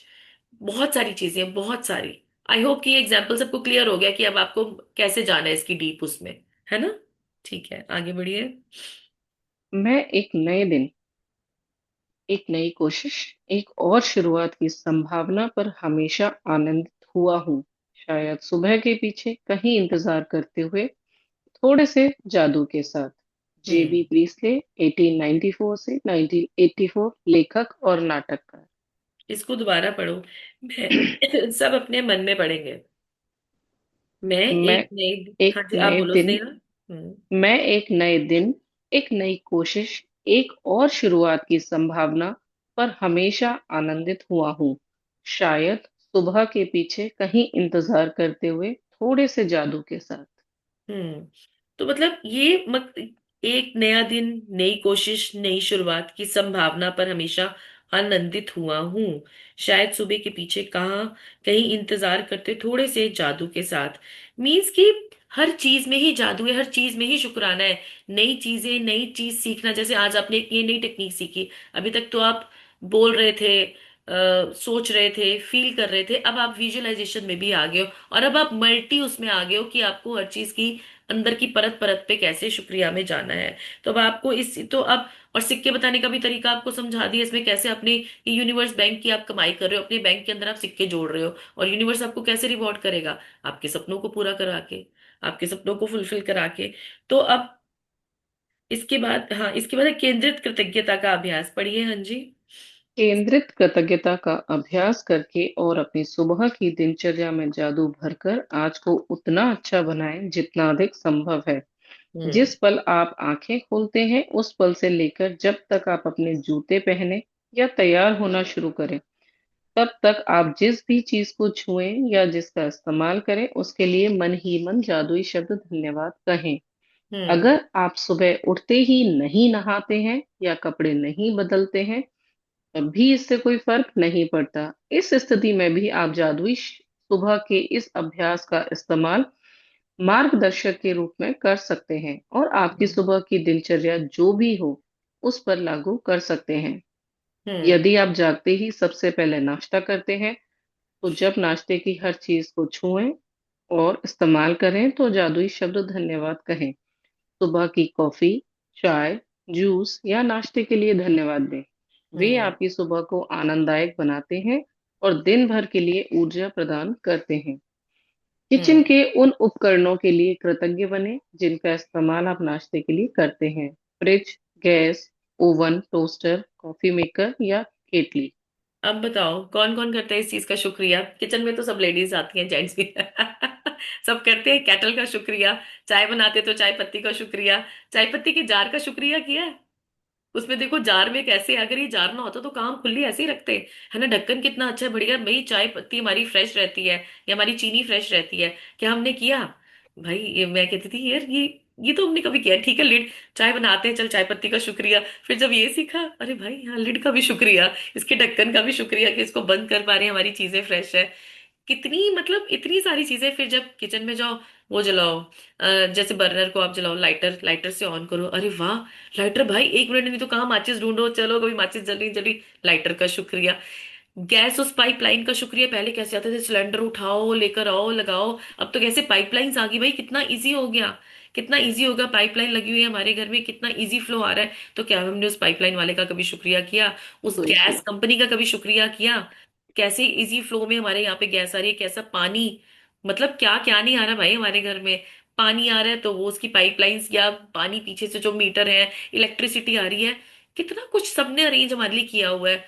बहुत सारी चीजें, बहुत सारी। आई होप कि ये एग्जाम्पल सबको क्लियर हो गया कि अब आपको कैसे जाना है इसकी डीप उसमें, है ना। ठीक है, आगे बढ़िए। मैं एक नए दिन, एक नई कोशिश, एक और शुरुआत की संभावना पर हमेशा आनंदित हुआ हूँ। शायद सुबह के पीछे कहीं इंतजार करते हुए थोड़े से जादू के साथ। जेबी हम्म। प्रीस्ले, 1894 से 1984, लेखक और नाटककार। इसको दोबारा पढ़ो, मैं सब अपने मन में पढ़ेंगे। मैं मैं एक नई, हाँ एक जी आप नए बोलो दिन स्नेहा। हम्म। मैं एक नए दिन, एक नई कोशिश, एक और शुरुआत की संभावना पर हमेशा आनंदित हुआ हूँ। शायद सुबह के पीछे कहीं इंतजार करते हुए थोड़े से जादू के साथ। हम्म। तो मतलब ये मत, एक नया दिन, नई कोशिश, नई शुरुआत की संभावना पर हमेशा आनंदित हुआ हूँ। शायद सुबह के पीछे कहाँ कहीं इंतजार करते थोड़े से जादू के साथ। मीन्स कि हर चीज में ही जादू है, हर चीज में ही शुक्राना है। नई चीजें, नई चीज सीखना, जैसे आज आपने एक ये नई टेक्निक सीखी, अभी तक तो आप बोल रहे थे, सोच रहे थे, फील कर रहे थे, अब आप विजुअलाइजेशन में भी आ गए हो, और अब आप मल्टी उसमें आ गए हो कि आपको हर चीज की अंदर की परत परत पे कैसे शुक्रिया में जाना है। तो अब आपको इस, तो अब, और सिक्के बताने का भी तरीका आपको समझा दिया इसमें, कैसे अपने ये यूनिवर्स बैंक की आप कमाई कर रहे हो, अपने बैंक के अंदर आप सिक्के जोड़ रहे हो, और यूनिवर्स आपको कैसे रिवॉर्ड करेगा, आपके सपनों को पूरा करा के, आपके सपनों को फुलफिल करा के। तो अब इसके बाद, हाँ इसके बाद है केंद्रित कृतज्ञता का अभ्यास, पढ़िए हाँ जी। केंद्रित कृतज्ञता का अभ्यास करके और अपनी सुबह की दिनचर्या में जादू भरकर आज को उतना अच्छा बनाएं जितना अधिक संभव है। हम्म। जिस पल आप आंखें खोलते हैं उस पल से लेकर जब तक आप अपने जूते पहने या तैयार होना शुरू करें, तब तक आप जिस भी चीज को छुएं या जिसका इस्तेमाल करें उसके लिए मन ही मन जादुई शब्द धन्यवाद कहें। हम्म। अगर आप सुबह उठते ही नहीं नहाते हैं या कपड़े नहीं बदलते हैं, तब भी इससे कोई फर्क नहीं पड़ता। इस स्थिति में भी आप जादुई सुबह के इस अभ्यास का इस्तेमाल मार्गदर्शक के रूप में कर सकते हैं और आपकी सुबह की दिनचर्या जो भी हो उस पर लागू कर सकते हैं। हम्म। यदि आप जागते ही सबसे पहले नाश्ता करते हैं, तो जब नाश्ते की हर चीज को छुएं और इस्तेमाल करें तो जादुई शब्द धन्यवाद कहें। सुबह की कॉफी, चाय, जूस या नाश्ते के लिए धन्यवाद दें। वे हम्म। आपकी सुबह को आनंददायक बनाते हैं और दिन भर के लिए ऊर्जा प्रदान करते हैं। किचन हम्म। के उन उपकरणों के लिए कृतज्ञ बने जिनका इस्तेमाल आप नाश्ते के लिए करते हैं। Fridge, gas, oven, toaster, coffee maker या केटली। अब बताओ कौन कौन करता है इस चीज का शुक्रिया? किचन में तो सब लेडीज आती हैं, जेंट्स भी सब करते हैं। केटल का शुक्रिया, चाय बनाते तो चाय पत्ती का शुक्रिया, चाय पत्ती के जार का शुक्रिया किया है? उसमें देखो जार में कैसे, अगर ये जार ना होता तो काम खुली ऐसे ही रखते, है ना? ढक्कन कितना अच्छा है, बढ़िया भाई, चाय पत्ती हमारी फ्रेश रहती है या हमारी चीनी फ्रेश रहती है। क्या हमने किया? भाई ये मैं कहती थी यार, ये तो हमने कभी किया? ठीक है, लिड, चाय बनाते हैं, चल चाय पत्ती का शुक्रिया। फिर जब ये सीखा, अरे भाई हाँ, लिड का भी शुक्रिया, इसके ढक्कन का भी शुक्रिया कि इसको बंद कर पा रहे हैं, हमारी चीजें फ्रेश है। कितनी मतलब इतनी सारी चीजें। फिर जब किचन में जाओ, वो जलाओ, जैसे बर्नर को आप जलाओ, लाइटर, लाइटर से ऑन करो, अरे वाह, लाइटर भाई, 1 मिनट नहीं तो कहाँ माचिस ढूंढो, चलो कभी माचिस जल रही जली, लाइटर का शुक्रिया। गैस उस पाइपलाइन का शुक्रिया, पहले कैसे आते थे, सिलेंडर उठाओ लेकर आओ लगाओ, अब तो कैसे पाइपलाइंस आ गई भाई, कितना इजी हो गया, कितना इजी होगा। पाइपलाइन लगी हुई है हमारे घर में, कितना इजी फ्लो आ रहा है। तो क्या हमने उस पाइपलाइन वाले का कभी शुक्रिया किया? उस बिल्कुल। गैस कंपनी का कभी शुक्रिया किया? कैसे इजी फ्लो में हमारे यहाँ पे गैस आ रही है, कैसा पानी, मतलब क्या क्या नहीं आ रहा भाई हमारे घर में। पानी आ रहा है तो वो उसकी पाइपलाइंस, या पानी पीछे से जो मीटर है, इलेक्ट्रिसिटी आ रही है, कितना कुछ सबने अरेंज हमारे लिए किया हुआ है।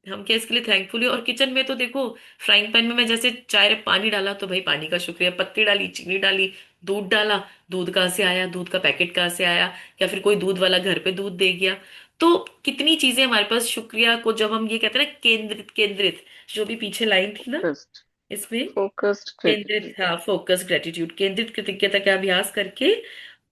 हम क्या इसके लिए थैंकफुल है? और किचन में तो देखो, फ्राइंग पैन में मैं जैसे चाय पानी डाला तो भाई पानी का शुक्रिया, पत्ती डाली, चीनी डाली, दूध डाला, दूध कहाँ से आया, दूध का पैकेट कहाँ से आया, या फिर कोई दूध वाला घर पे दूध दे गया। तो कितनी चीजें हमारे पास शुक्रिया को, जब हम ये कहते हैं ना, केंद्रित, केंद्रित, जो भी पीछे लाइन थी ना फोकस्ड इसमें, फोकस्ड केंद्रित, ग्रेटिट्यूड। हाँ, फोकस ग्रेटिट्यूड, केंद्रित कृतज्ञता का अभ्यास करके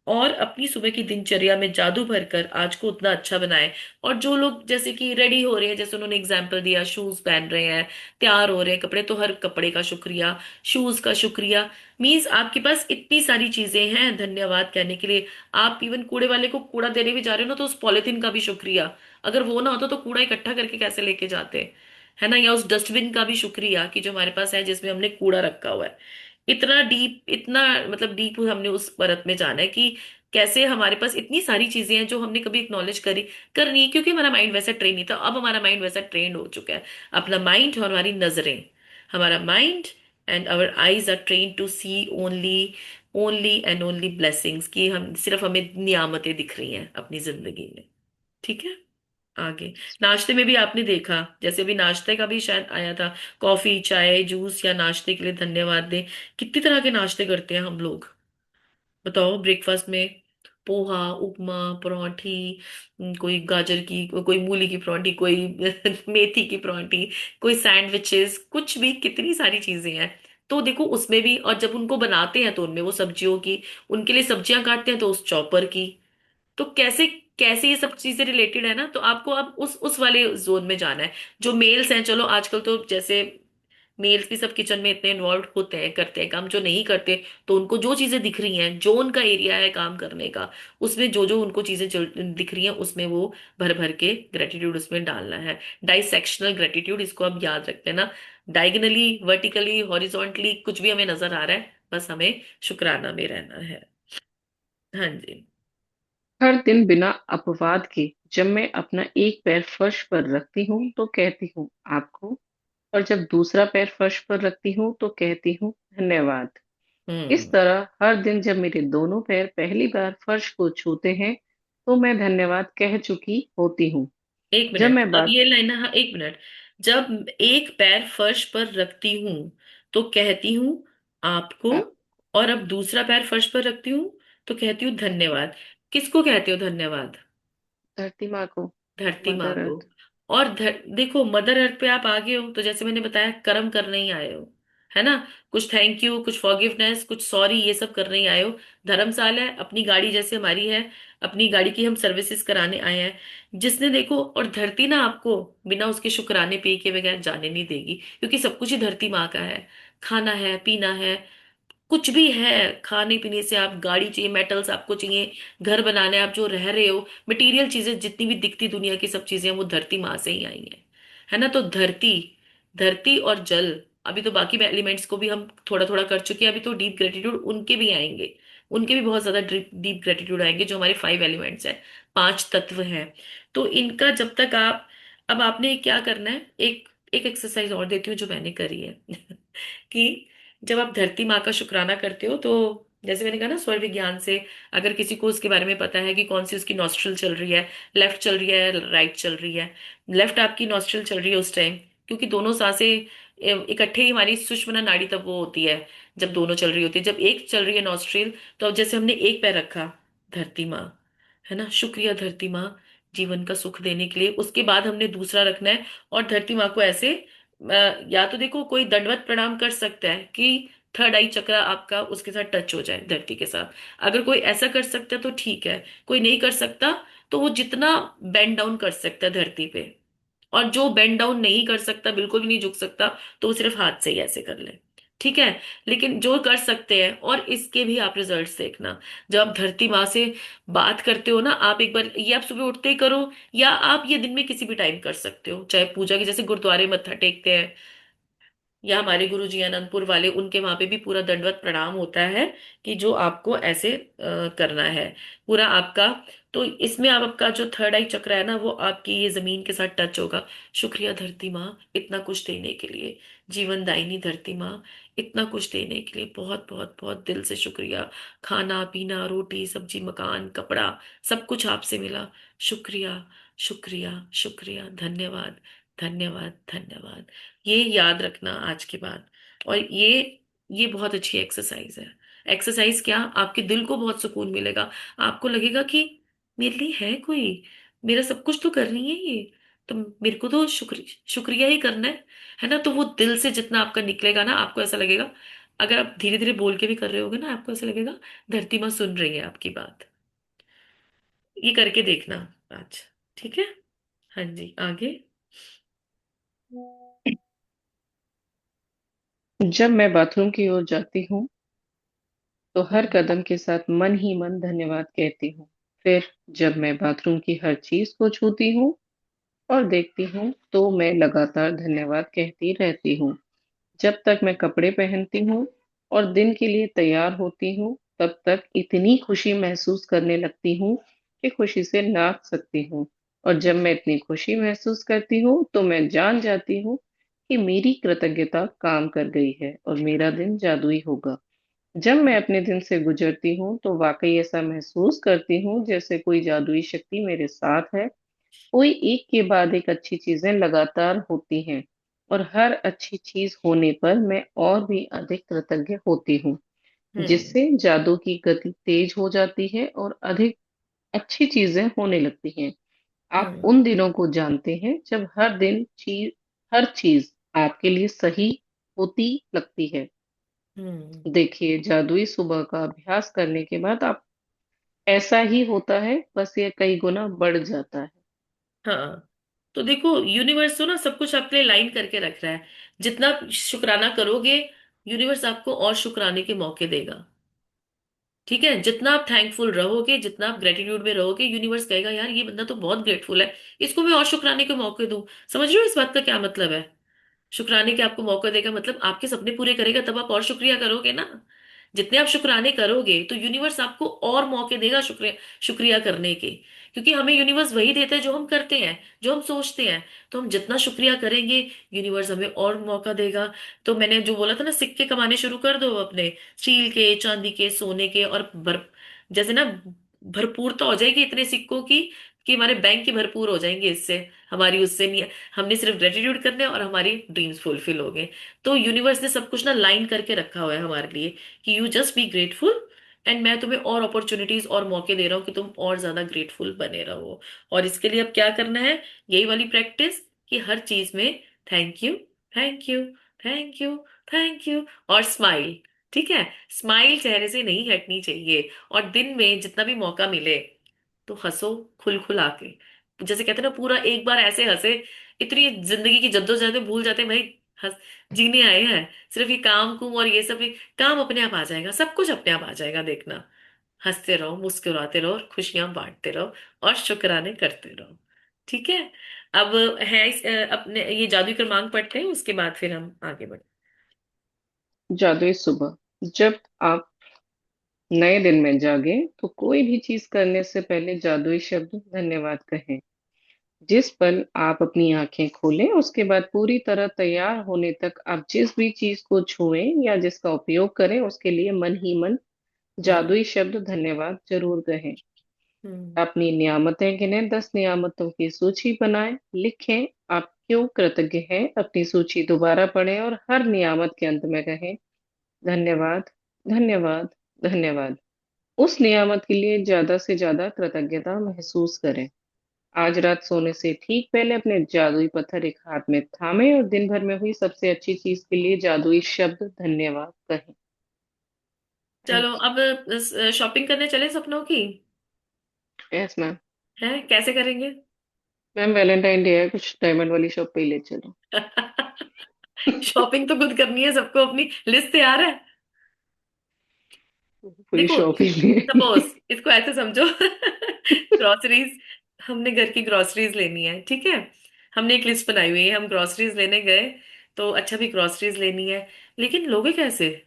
और अपनी सुबह की दिनचर्या में जादू भरकर आज को उतना अच्छा बनाए। और जो लोग जैसे कि रेडी हो रहे हैं, जैसे उन्होंने एग्जाम्पल दिया, शूज पहन रहे हैं, तैयार हो रहे हैं कपड़े, तो हर कपड़े का शुक्रिया, शूज का शुक्रिया। मीन्स आपके पास इतनी सारी चीजें हैं धन्यवाद कहने के लिए। आप इवन कूड़े वाले को कूड़ा देने भी जा रहे हो ना, तो उस पॉलिथीन का भी शुक्रिया, अगर वो ना होता तो कूड़ा इकट्ठा करके कैसे लेके जाते, है ना? या उस डस्टबिन का भी शुक्रिया कि जो हमारे पास है, जिसमें हमने कूड़ा रखा हुआ है। इतना डीप, इतना मतलब डीप हमने उस परत में जाना है कि कैसे हमारे पास इतनी सारी चीजें हैं जो हमने कभी एक्नॉलेज करी, करनी, क्योंकि हमारा माइंड वैसा ट्रेन नहीं था। अब हमारा माइंड वैसा ट्रेंड हो चुका है। अपना माइंड और हमारी नजरें, हमारा mind and our eyes are train to see only, only and only blessings, की हम सिर्फ, हमें नियामतें दिख रही हैं अपनी जिंदगी में। ठीक है, आगे नाश्ते में भी आपने देखा, जैसे भी नाश्ते का भी शायद आया था, कॉफी, चाय, जूस या नाश्ते के लिए धन्यवाद दें। कितनी तरह के नाश्ते करते हैं हम लोग, बताओ? ब्रेकफास्ट में पोहा, उपमा, पराठी, कोई गाजर की, कोई मूली की पराठी, कोई मेथी की पराठी, कोई सैंडविचेस, कुछ भी, कितनी सारी चीजें हैं। तो देखो उसमें भी, और जब उनको बनाते हैं तो उनमें वो सब्जियों की, उनके लिए सब्जियां काटते हैं तो उस चॉपर की। तो कैसे, कैसे ये सब चीजें रिलेटेड है ना, तो आपको अब उस वाले जोन में जाना है। जो मेल्स हैं, चलो आजकल तो जैसे मेल्स भी सब किचन में इतने इन्वॉल्व होते हैं, करते हैं काम, जो नहीं करते तो उनको जो चीजें दिख रही हैं, जो उनका एरिया है काम करने का, उसमें जो जो उनको चीजें दिख रही हैं, उसमें वो भर भर के ग्रेटिट्यूड उसमें डालना है। डाइसेक्शनल ग्रेटिट्यूड, इसको आप याद रख लेना। डायगनली, वर्टिकली, हॉरिजॉन्टली कुछ भी हमें नजर आ रहा है, बस हमें शुक्राना में रहना है। हाँ जी। हर दिन बिना अपवाद के जब मैं अपना एक पैर फर्श पर रखती हूँ तो कहती हूँ आपको, और जब दूसरा पैर फर्श पर रखती हूँ तो कहती हूँ धन्यवाद। इस हम्म। तरह हर दिन जब मेरे दोनों पैर पहली बार फर्श को छूते हैं तो मैं धन्यवाद कह चुकी होती हूँ। एक जब मिनट, मैं अब बात ये लाइन, हाँ एक मिनट। जब एक पैर फर्श पर रखती हूँ तो कहती हूँ आपको, आप और अब दूसरा पैर फर्श पर रखती हूँ तो कहती हूँ धन्यवाद। किसको कहते हो धन्यवाद? धरती माँ को, धरती माँ मदर को। अर्थ। और देखो, मदर अर्थ पे आप आ गए हो तो जैसे मैंने बताया, कर्म करने ही आए हो, है ना? कुछ थैंक यू, कुछ फॉरगिवनेस, कुछ सॉरी, ये सब करने ही आए हो। धर्मशाला है, अपनी गाड़ी जैसे हमारी है, अपनी गाड़ी की हम सर्विसेज कराने आए हैं। जिसने देखो, और धरती ना आपको बिना उसके शुक्राने पे के बगैर जाने नहीं देगी, क्योंकि सब कुछ ही धरती माँ का है। खाना है, पीना है, कुछ भी है, खाने पीने से आप गाड़ी चाहिए, मेटल्स आपको चाहिए, घर बनाने आप जो रह रहे हो, मटेरियल चीजें जितनी भी दिखती दुनिया की सब चीजें हैं, वो धरती माँ से ही आई हैं। है ना? तो धरती, धरती और जल, अभी तो बाकी एलिमेंट्स को भी हम थोड़ा थोड़ा कर चुके हैं, अभी तो डीप ग्रेटिट्यूड उनके भी आएंगे। उनके भी बहुत ज्यादा डीप ग्रेटिट्यूड आएंगे, जो हमारे 5 एलिमेंट्स हैं, 5 तत्व हैं। तो इनका जब तक आप, अब आपने क्या करना है, एक एक एक्सरसाइज और देती हूँ जो मैंने करी है कि जब आप धरती माँ का शुक्राना करते हो, तो जैसे मैंने कहा ना, स्वर विज्ञान से अगर किसी को उसके बारे में पता है कि कौन सी उसकी नॉस्ट्रल चल रही है, लेफ्ट चल रही है, राइट चल रही है, लेफ्ट आपकी नॉस्ट्रल चल रही है उस टाइम, क्योंकि दोनों सांसें इकट्ठे ही हमारी सुषुम्ना नाड़ी तब वो होती है जब दोनों चल रही होती है। जब एक चल रही है नॉस्ट्रल, तो अब जैसे हमने एक पैर रखा, धरती माँ, है ना, शुक्रिया धरती माँ जीवन का सुख देने के लिए। उसके बाद हमने दूसरा रखना है, और धरती माँ को ऐसे या तो देखो कोई दंडवत प्रणाम कर सकता है कि थर्ड आई चक्र आपका उसके साथ टच हो जाए, धरती के साथ। अगर कोई ऐसा कर सकता है तो ठीक है, कोई नहीं कर सकता तो वो जितना बेंड डाउन कर सकता है धरती पे, और जो बेंड डाउन नहीं कर सकता, बिल्कुल भी नहीं झुक सकता, तो वो सिर्फ हाथ से ही ऐसे कर ले। ठीक है? लेकिन जो कर सकते हैं, और इसके भी आप रिजल्ट्स देखना, जब आप धरती माँ से बात करते हो ना, आप एक बार ये आप सुबह उठते ही करो, या आप ये दिन में किसी भी टाइम कर सकते हो, चाहे पूजा की, जैसे गुरुद्वारे मत्था टेकते हैं, या हमारे गुरु जी अनंतपुर वाले, उनके वहां पे भी पूरा दंडवत प्रणाम होता है, कि जो आपको ऐसे करना है पूरा आपका। तो इसमें आपका जो थर्ड आई चक्र है ना, वो आपकी ये जमीन के साथ टच होगा। शुक्रिया धरती माँ इतना कुछ देने के लिए, जीवन दायिनी धरती माँ इतना कुछ देने के लिए, बहुत बहुत बहुत दिल से शुक्रिया। खाना पीना, रोटी सब्जी, मकान, कपड़ा, सब कुछ आपसे मिला। शुक्रिया, शुक्रिया, शुक्रिया, धन्यवाद, धन्यवाद, धन्यवाद। ये याद रखना आज के बाद। और ये बहुत अच्छी एक्सरसाइज है। एक्सरसाइज क्या, आपके दिल को बहुत सुकून मिलेगा। आपको लगेगा कि मेरे लिए है कोई, मेरा सब कुछ तो कर रही है ये, तो मेरे को तो शुक्रिया ही करना है ना? तो वो दिल से जितना आपका निकलेगा ना, आपको ऐसा लगेगा, अगर आप धीरे धीरे बोल के भी कर रहे होगे ना, आपको ऐसा लगेगा धरती माँ सुन रही है आपकी बात। ये करके देखना आज। ठीक है? हाँ जी, आगे। जब मैं बाथरूम की ओर जाती हूँ तो हर कदम के साथ मन ही मन धन्यवाद कहती हूँ। फिर जब मैं बाथरूम की हर चीज को छूती हूँ और देखती हूँ तो मैं लगातार धन्यवाद कहती रहती हूँ। जब तक मैं कपड़े पहनती हूँ और दिन के लिए तैयार होती हूँ, तब तक इतनी खुशी महसूस करने लगती हूँ कि खुशी से नाच सकती हूँ। और जब मैं इतनी खुशी महसूस करती हूँ तो मैं जान जाती हूँ कि मेरी कृतज्ञता काम कर गई है और मेरा दिन जादुई होगा। जब मैं अपने दिन से गुजरती हूँ तो वाकई ऐसा महसूस करती हूँ जैसे कोई जादुई शक्ति मेरे साथ है। कोई एक के बाद एक अच्छी चीजें लगातार होती हैं और हर अच्छी चीज होने पर मैं और भी अधिक कृतज्ञ होती हूँ, हम्म। जिससे जादू की गति तेज हो जाती है और अधिक अच्छी चीजें होने लगती हैं। आप हम्म। उन दिनों को जानते हैं जब हर चीज आपके लिए सही होती लगती है। हम्म। देखिए, जादुई सुबह का अभ्यास करने के बाद आप ऐसा ही होता है, बस ये कई गुना बढ़ जाता है। हाँ, तो देखो, यूनिवर्स तो ना सब कुछ आपके लिए लाइन करके रख रहा है। जितना आप शुक्राना करोगे, यूनिवर्स आपको और शुक्राने के मौके देगा। ठीक है? जितना आप थैंकफुल रहोगे, जितना आप ग्रेटिट्यूड में रहोगे, यूनिवर्स कहेगा यार ये बंदा तो बहुत ग्रेटफुल है, इसको मैं और शुक्राने के मौके दूं। समझ रहे हो इस बात का क्या मतलब है? शुक्राने के आपको मौका देगा मतलब आपके सपने पूरे करेगा, तब आप और शुक्रिया करोगे ना। जितने आप शुक्राने करोगे, तो यूनिवर्स आपको और मौके देगा शुक्रिया शुक्रिया करने के। क्योंकि हमें यूनिवर्स वही देता है जो हम करते हैं, जो हम सोचते हैं। तो हम जितना शुक्रिया करेंगे, यूनिवर्स हमें और मौका देगा। तो मैंने जो बोला था ना, सिक्के कमाने शुरू कर दो अपने, स्टील के, चांदी के, सोने के, और जैसे ना भरपूरता हो जाएगी इतने सिक्कों की, कि हमारे बैंक की भरपूर हो जाएंगे इससे, हमारी उससे नहीं। हमने सिर्फ ग्रेटिट्यूड करना है और हमारी ड्रीम्स फुलफिल हो गए। तो यूनिवर्स ने सब कुछ ना लाइन करके रखा हुआ है हमारे लिए कि you just be grateful, and मैं तुम्हें और अपॉर्चुनिटीज और मौके दे रहा हूँ कि तुम और ज्यादा ग्रेटफुल बने रहो। और इसके लिए अब क्या करना है, यही वाली प्रैक्टिस, कि हर चीज में thank you, thank you, thank you, thank you, और स्माइल। ठीक है, स्माइल चेहरे से नहीं हटनी चाहिए। और दिन में जितना भी मौका मिले तो हंसो, खुल खुला के। जैसे कहते हैं ना, पूरा एक बार ऐसे हंसे, इतनी जिंदगी की जद्दोजहद में भूल जाते हैं भाई, हंस जीने आए हैं। सिर्फ ये काम कुम और ये सब काम अपने आप आ जाएगा, सब कुछ अपने आप आ जाएगा, देखना। हंसते रहो, मुस्कुराते रहो, और खुशियां बांटते रहो, और शुक्राने करते रहो। ठीक है। अब है अपने ये जादुई क्रमांक पढ़ते हैं, उसके बाद फिर हम आगे बढ़ते जादुई सुबह। जब आप नए दिन में जागे तो कोई भी चीज करने से पहले जादुई शब्द धन्यवाद कहें। जिस पल आप अपनी आंखें खोलें उसके बाद पूरी तरह तैयार होने तक आप जिस भी चीज को छुएं या जिसका उपयोग करें उसके लिए मन ही मन हैं। जादुई शब्द धन्यवाद जरूर कहें। हम्म। अपनी नियामतें गिनें, 10 नियामतों की सूची बनाएं, लिखें आप क्यों कृतज्ञ हैं, अपनी सूची दोबारा पढ़ें और हर नियामत के अंत में कहें धन्यवाद, धन्यवाद, धन्यवाद। उस नियामत के लिए ज्यादा से ज्यादा कृतज्ञता महसूस करें। आज रात सोने से ठीक पहले अपने जादुई पत्थर एक हाथ में थामे और दिन भर में हुई सबसे अच्छी चीज के लिए जादुई शब्द धन्यवाद कहें। चलो अब शॉपिंग करने चले सपनों की। Yes ma'am. है, कैसे करेंगे? मैम वैलेंटाइन डे है, कुछ डायमंड वाली शॉप पे ही ले चलो। शॉपिंग तो खुद करनी है सबको, अपनी लिस्ट तैयार है। पूरी देखो, शॉप ही सपोज ले। इसको ऐसे समझो, ग्रोसरीज, हमने घर की ग्रोसरीज लेनी है, ठीक है। हमने एक लिस्ट बनाई हुई है, हम ग्रोसरीज लेने गए, तो अच्छा भी ग्रोसरीज लेनी है, लेकिन लोगे कैसे?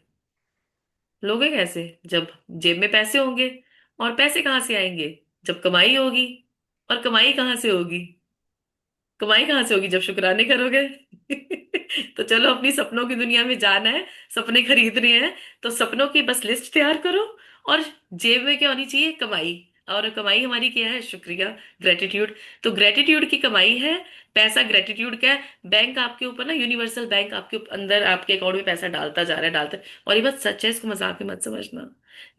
लोगे कैसे जब जेब में पैसे होंगे? और पैसे कहाँ से आएंगे जब कमाई होगी? और कमाई कहाँ से होगी? कमाई कहाँ से होगी जब शुक्राने करोगे? तो चलो, अपनी सपनों की दुनिया में जाना है, सपने खरीदने हैं, तो सपनों की बस लिस्ट तैयार करो। और जेब में क्या होनी चाहिए? कमाई। और कमाई हमारी क्या है? शुक्रिया, ग्रेटिट्यूड। तो ग्रेटिट्यूड की कमाई है पैसा। ग्रेटिट्यूड क्या है? बैंक आपके ऊपर ना, यूनिवर्सल बैंक आपके अंदर, आपके अकाउंट में पैसा डालता जा रहा है, डालता है। और ये बात सच है, इसको मजाक में मत समझना।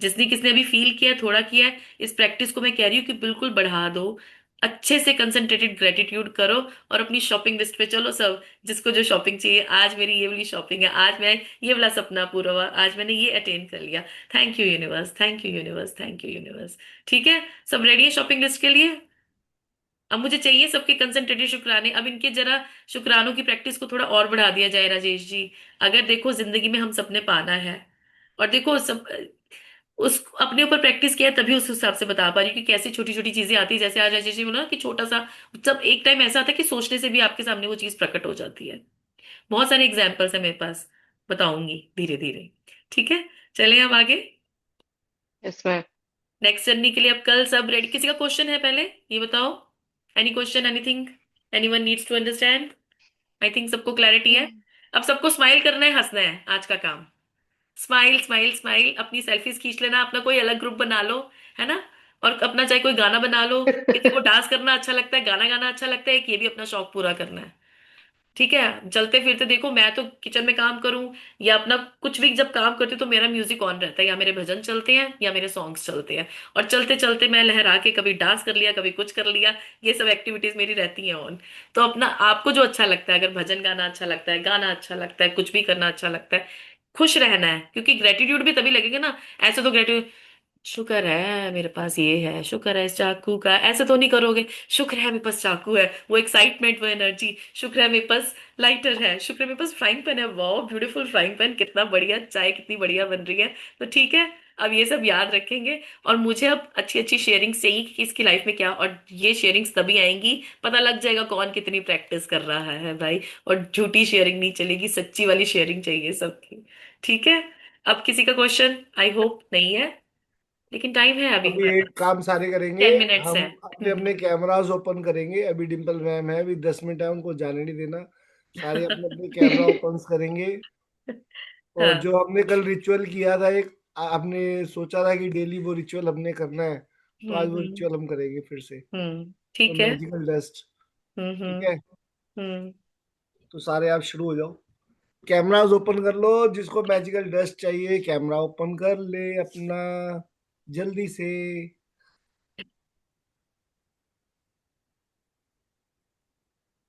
जिसने किसने अभी फील किया है, थोड़ा किया है, इस प्रैक्टिस को मैं कह रही हूँ कि बिल्कुल बढ़ा दो। अच्छे से कंसंट्रेटेड ग्रेटिट्यूड करो, और अपनी शॉपिंग लिस्ट पे चलो सब। जिसको जो शॉपिंग चाहिए, आज मेरी ये वाली शॉपिंग है, आज मैं ये वाला सपना पूरा हुआ, आज मैंने ये अटेंड कर लिया। Thank you universe, thank you universe, thank you universe. ठीक है, सब रेडी है शॉपिंग लिस्ट के लिए? अब मुझे चाहिए सबके कंसंट्रेटेड शुक्राने। अब इनके जरा शुक्रानों की प्रैक्टिस को थोड़ा और बढ़ा दिया जाए राजेश जी। अगर देखो जिंदगी में हम सबने पाना है, और देखो सब उस अपने ऊपर प्रैक्टिस किया है, तभी उस हिसाब से बता पा रही हूँ कि कैसी छोटी छोटी चीजें आती है। जैसे आज राजेश जी बोला ना कि छोटा सा, जब एक टाइम ऐसा आता है कि सोचने से भी आपके सामने वो चीज प्रकट हो जाती है। बहुत सारे एग्जाम्पल्स है मेरे पास, बताऊंगी धीरे धीरे। ठीक है, चलें अब आगे। Yes ma'am. नेक्स्ट जर्नी के लिए अब कल सब रेडी। किसी का क्वेश्चन है पहले, ये बताओ? Any question, anything, anyone needs to understand? I think सबको क्लैरिटी है। अब सबको स्माइल करना है, हंसना है, आज का काम। Smile, smile, smile. अपनी सेल्फीज खींच लेना, अपना कोई अलग ग्रुप बना लो, है ना। और अपना चाहे कोई गाना बना लो। किसी को डांस करना अच्छा लगता है, गाना गाना अच्छा लगता है, कि ये भी अपना शौक पूरा करना है। ठीक है, चलते फिरते देखो, मैं तो किचन में काम करूं या अपना कुछ भी जब काम करती हूँ तो मेरा म्यूजिक ऑन रहता है, या मेरे भजन चलते हैं या मेरे सॉन्ग्स चलते हैं। और चलते चलते मैं लहरा के कभी डांस कर लिया, कभी कुछ कर लिया। ये सब एक्टिविटीज मेरी रहती हैं ऑन। तो अपना आपको जो अच्छा लगता है, अगर भजन गाना अच्छा लगता है, गाना अच्छा लगता है, कुछ भी करना अच्छा लगता है, खुश रहना है। क्योंकि ग्रेटिट्यूड भी तभी लगेगा ना। ऐसे तो ग्रेटिट्यूड, शुक्र है मेरे पास ये है, शुक्र है इस चाकू का, ऐसे तो नहीं करोगे। शुक्र है मेरे पास चाकू है, वो एक्साइटमेंट, वो एनर्जी। शुक्र है मेरे पास लाइटर है, शुक्र है मेरे पास फ्राइंग पैन है, वाह ब्यूटीफुल फ्राइंग पैन, कितना बढ़िया चाय, कितनी बढ़िया बन रही है। तो ठीक है, अब ये सब याद रखेंगे। और मुझे अब अच्छी अच्छी शेयरिंग्स चाहिए कि किसकी लाइफ में क्या, और ये शेयरिंग्स तभी आएंगी, पता लग जाएगा कौन कितनी प्रैक्टिस कर रहा है भाई। और झूठी शेयरिंग नहीं चलेगी, सच्ची वाली शेयरिंग चाहिए सबकी। ठीक है। अब किसी का क्वेश्चन आई होप नहीं है, लेकिन टाइम है अभी अभी हमारे एक पास, काम सारे करेंगे। 10 मिनट्स हम है। अपने अपने कैमरास ओपन करेंगे। अभी डिम्पल मैम है, अभी 10 मिनट है, उनको जाने नहीं देना। सारे अपने अपने कैमरा ओपन करेंगे। और हाँ। जो हमने कल रिचुअल किया था, एक आपने सोचा था कि डेली वो रिचुअल हमने करना है, तो आज वो हम्म। रिचुअल हम करेंगे फिर से। तो ठीक है। मैजिकल डस्ट, ठीक हम्म। है। हम्म। तो सारे आप शुरू हो जाओ, कैमराज ओपन कर लो, जिसको मैजिकल डस्ट चाहिए कैमरा ओपन कर ले अपना, जल्दी से।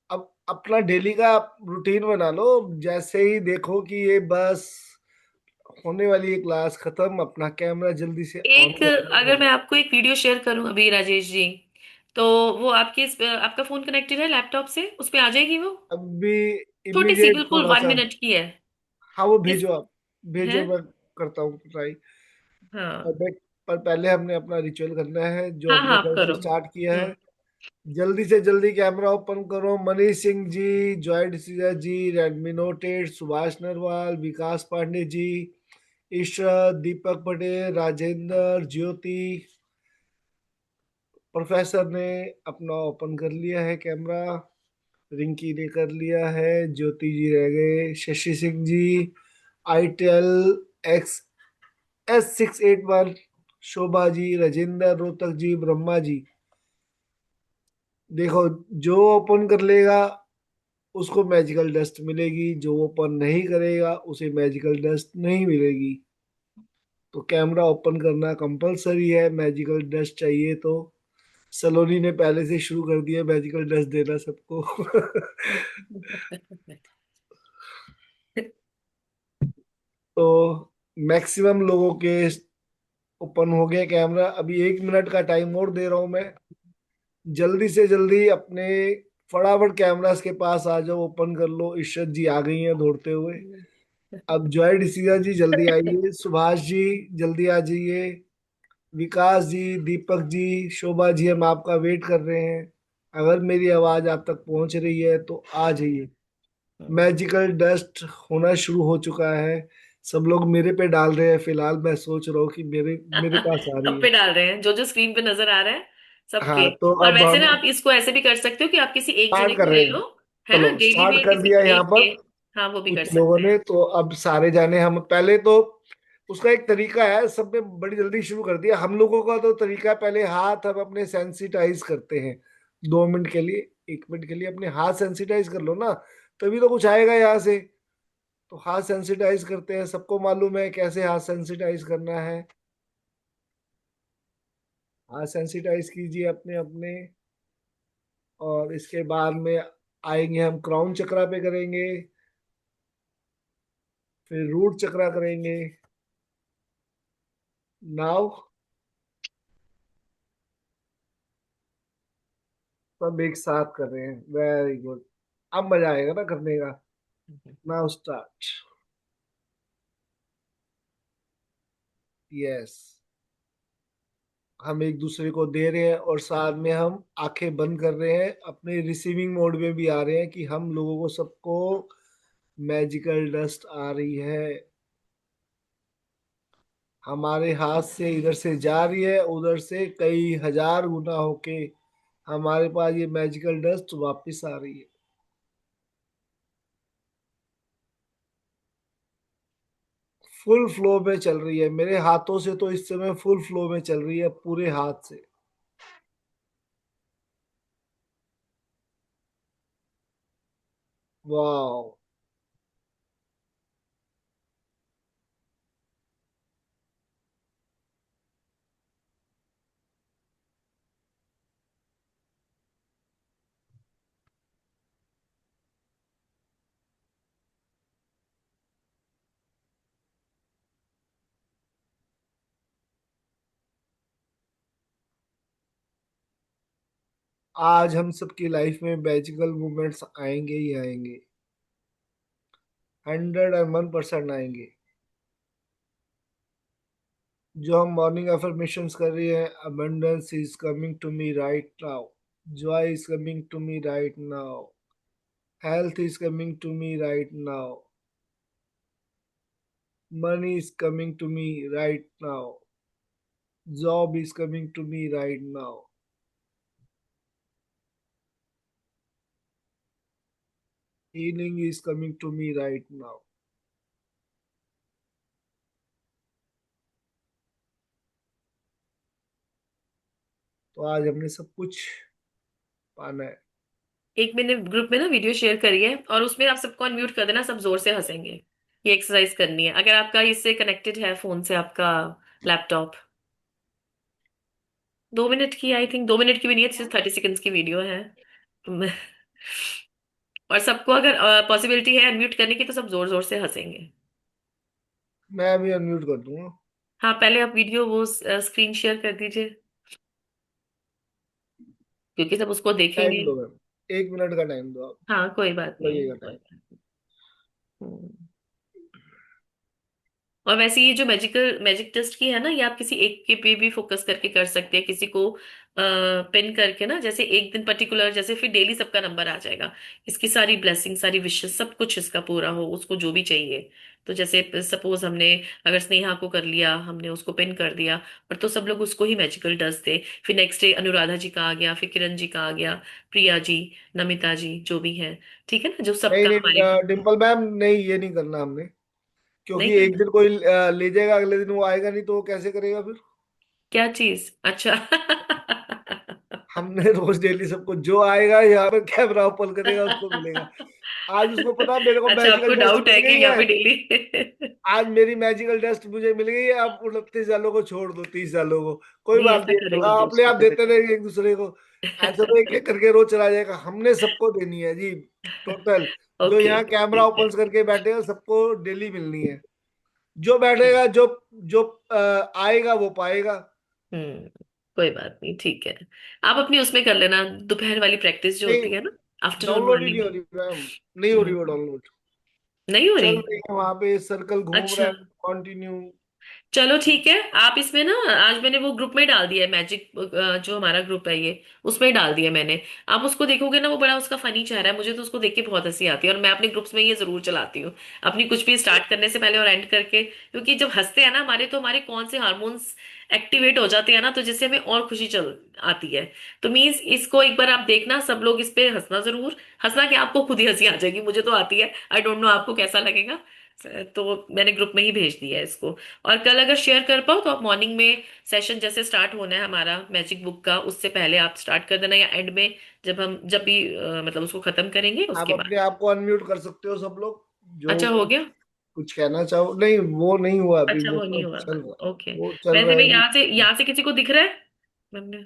अब अपना डेली का रूटीन बना लो, जैसे ही देखो कि ये बस होने वाली है क्लास खत्म, अपना कैमरा जल्दी से ऑन एक, कर लो अगर मैं फटाफट। आपको एक वीडियो शेयर करूं अभी राजेश जी, तो वो आपका फोन कनेक्टेड है लैपटॉप से, उस पे आ जाएगी वो? अभी छोटी सी, इमीडिएट बिल्कुल थोड़ा वन सा। मिनट की है। हाँ वो इस भेजो आप, है। भेजो, मैं करता हूँ ट्राई। और हाँ पर पहले हमने अपना रिचुअल करना है जो हाँ हाँ, हमने आप कल से करो। स्टार्ट किया है। हम्म। जल्दी से जल्दी कैमरा ओपन करो, मनीष सिंह जी, जॉय डिसूजा जी, रेडमी नोट 8, सुभाष नरवाल, विकास पांडे जी, इशरत, दीपक पटेल, राजेंद्र, ज्योति। प्रोफेसर ने अपना ओपन कर लिया है कैमरा, रिंकी ने कर लिया है, ज्योति जी रह गए, शशि सिंह जी, आईटेल XS681, शोभा जी, राजेंद्र, रोहतक जी, ब्रह्मा जी। देखो, जो ओपन कर लेगा उसको मैजिकल डस्ट मिलेगी, जो ओपन नहीं करेगा उसे मैजिकल डस्ट नहीं मिलेगी। तो कैमरा ओपन करना कंपलसरी है, मैजिकल डस्ट चाहिए तो। सलोनी ने पहले से शुरू कर दिया मैजिकल डस्ट देना सबको। तो मैक्सिमम लोगों के ओपन हो गया कैमरा। अभी 1 मिनट का टाइम और दे रहा हूं मैं, जल्दी से जल्दी अपने फटाफट कैमरास के पास आ जाओ, ओपन कर लो। इशरत जी आ गई हैं दौड़ते हुए। अब जॉय डिसीजा जी जल्दी आइए, सुभाष जी जल्दी आ जाइए, विकास जी, दीपक जी, शोभा जी, हम आपका वेट कर रहे हैं। अगर मेरी आवाज आप तक पहुंच रही है तो आ जाइए। मैजिकल डस्ट होना शुरू हो चुका है। सब लोग मेरे पे डाल रहे हैं, फिलहाल मैं सोच रहा हूँ कि मेरे मेरे पास आ रही सब है। पे डाल रहे हैं, जो जो स्क्रीन पे नजर आ रहा है सबके। हाँ तो और अब वैसे हम ना, आप इसको ऐसे भी कर सकते हो कि आप किसी एक स्टार्ट जने कर को रहे ले हैं। लो, है ना, चलो डेली स्टार्ट में कर किसी दिया यहाँ एक के। पर हाँ, वो भी कर कुछ लोगों सकते हैं। ने। तो अब सारे जाने, हम पहले तो उसका एक तरीका है, सबने बड़ी जल्दी शुरू कर दिया। हम लोगों का तो तरीका है, पहले हाथ हम अपने सेंसिटाइज करते हैं 2 मिनट के लिए, 1 मिनट के लिए अपने हाथ सेंसिटाइज कर लो ना, तभी तो कुछ आएगा यहाँ से। तो हाथ सेंसिटाइज करते हैं, सबको मालूम है कैसे हाथ सेंसिटाइज करना है। हाथ सेंसिटाइज कीजिए अपने अपने। और इसके बाद में आएंगे हम क्राउन चक्रा पे करेंगे, फिर रूट चक्रा करेंगे। नाउ सब एक साथ कर रहे हैं, वेरी गुड। अब मजा आएगा ना करने का। Now start. यस, हम एक दूसरे को दे रहे हैं और साथ में हम आंखें बंद कर रहे हैं, अपने रिसीविंग मोड में भी आ रहे हैं कि हम लोगों को सबको मैजिकल डस्ट आ रही है। हमारे हाथ से इधर से जा रही है, उधर से कई हजार गुना होके हमारे पास ये मैजिकल डस्ट वापस आ रही है। फुल फ्लो में चल रही है, मेरे हाथों से तो इस समय फुल फ्लो में चल रही है, पूरे हाथ से। वाह, आज हम सबकी लाइफ में मैजिकल मोमेंट्स आएंगे ही आएंगे, 101% आएंगे। जो हम मॉर्निंग अफर्मेशंस कर रही है, abundance is coming to me right now, joy is coming to me right now, health is coming to me right now, money is coming to me right now, job is coming to me right now, healing is coming to me right now. तो आज हमने सब कुछ पाना है। एक मैंने group में ना वीडियो शेयर करी है और उसमें आप सबको अनम्यूट कर देना, सब जोर से हंसेंगे। ये एक्सरसाइज करनी है अगर आपका इससे कनेक्टेड है फोन से आपका लैपटॉप। 2 मिनट की, आई थिंक 2 मिनट की भी नहीं है, सिर्फ 30 सेकेंड्स की वीडियो है। और सबको अगर पॉसिबिलिटी है अनम्यूट करने की तो सब जोर जोर से हंसेंगे। मैं अभी अनम्यूट कर दूंगा। हाँ, पहले आप वीडियो वो स्क्रीन शेयर कर दीजिए क्योंकि सब उसको टाइम देखेंगे। दो मैम, 1 मिनट का टाइम दो आप, हाँ, कोई बात नहीं है, लगेगा कोई टाइम। बात नहीं। हम्म। और वैसे ये जो मैजिकल मैजिक टेस्ट की है ना, ये आप किसी एक के पे भी फोकस करके कर सकते हैं, किसी को पिन करके ना, जैसे एक दिन पर्टिकुलर, जैसे फिर डेली सबका नंबर आ जाएगा। इसकी सारी ब्लेसिंग, सारी विशेस, सब कुछ इसका पूरा हो, उसको जो भी चाहिए। तो जैसे सपोज हमने अगर स्नेहा को कर लिया, हमने उसको पिन कर दिया, और तो सब लोग उसको ही मैजिकल डस्ट दे। फिर नेक्स्ट डे अनुराधा जी का आ गया, फिर किरण जी का आ गया, प्रिया जी, नमिता जी, जो भी है। ठीक है ना, जो नहीं सबका हमारे। नहीं डिम्पल मैम, नहीं ये नहीं करना हमने, नहीं क्योंकि एक करना। दिन कोई ले जाएगा, अगले दिन वो आएगा नहीं, तो वो कैसे करेगा फिर। क्या चीज? अच्छा। हमने रोज डेली सबको, जो आएगा यहाँ पे कैमरा ओपन करेगा उसको मिलेगा। आज उसको पता है मेरे को अच्छा, मैजिकल आपको डस्ट डाउट मिल है कि गई यहाँ है। पे डेली। आज मेरी मैजिकल डस्ट मुझे मिल गई है, अब 29 सालों को छोड़ दो, 30 सालों को, कोई नहीं, बात ऐसा नहीं, करो। अपने आप देते रहेंगे एक दूसरे को। ऐसा तो एक एक करके रोज चला जाएगा, हमने सबको देनी है जी, टोटल। जो ओके, यहाँ कैमरा ठीक है। ओपन करके बैठेगा सबको डेली मिलनी है। जो बैठेगा, जो जो आएगा वो पाएगा। हम्म। कोई बात नहीं, ठीक है। आप अपनी उसमें कर लेना, दोपहर वाली प्रैक्टिस जो नहीं, होती है ना, आफ्टरनून डाउनलोड ही नहीं हो मॉर्निंग। रही मैम, नहीं हो रही वो डाउनलोड। नहीं हो चल रही? रही है वहां पे, सर्कल घूम रहा अच्छा, है, कंटिन्यू। चलो ठीक है। आप इसमें ना, आज मैंने वो ग्रुप में डाल दिया है मैजिक, जो हमारा ग्रुप है ये, उसमें ही डाल दिया मैंने। आप उसको देखोगे ना, वो बड़ा उसका फनी चेहरा है, मुझे तो उसको देख के बहुत हंसी आती है, और मैं अपने ग्रुप्स में ये जरूर चलाती हूँ अपनी कुछ भी स्टार्ट करने से पहले और एंड करके, क्योंकि जब हंसते हैं ना हमारे, तो हमारे कौन से हार्मोन्स एक्टिवेट हो जाते हैं ना, तो जिससे हमें और खुशी चल आती है। तो मीन्स इसको एक बार आप देखना, सब लोग इस पे हंसना जरूर। हंसना कि आपको खुद ही हंसी आ जाएगी, मुझे तो आती है, आई डोंट नो आपको कैसा लगेगा। तो मैंने ग्रुप में ही भेज दिया है इसको। और कल अगर शेयर कर पाओ तो आप मॉर्निंग में, सेशन जैसे स्टार्ट होना है हमारा मैजिक बुक का, उससे पहले आप स्टार्ट कर देना, या एंड में, जब भी मतलब उसको खत्म करेंगे आप उसके बाद। अपने आप को अनम्यूट कर सकते हो सब लोग, जो अच्छा, हो गया। कुछ कहना चाहो। नहीं वो नहीं हुआ अभी, अच्छा, वो वो नहीं तो हुआ। चल रहा है, ओके। वो चल वैसे रहा मैं है अभी। यहाँ से किसी को दिख रहा है? हमने-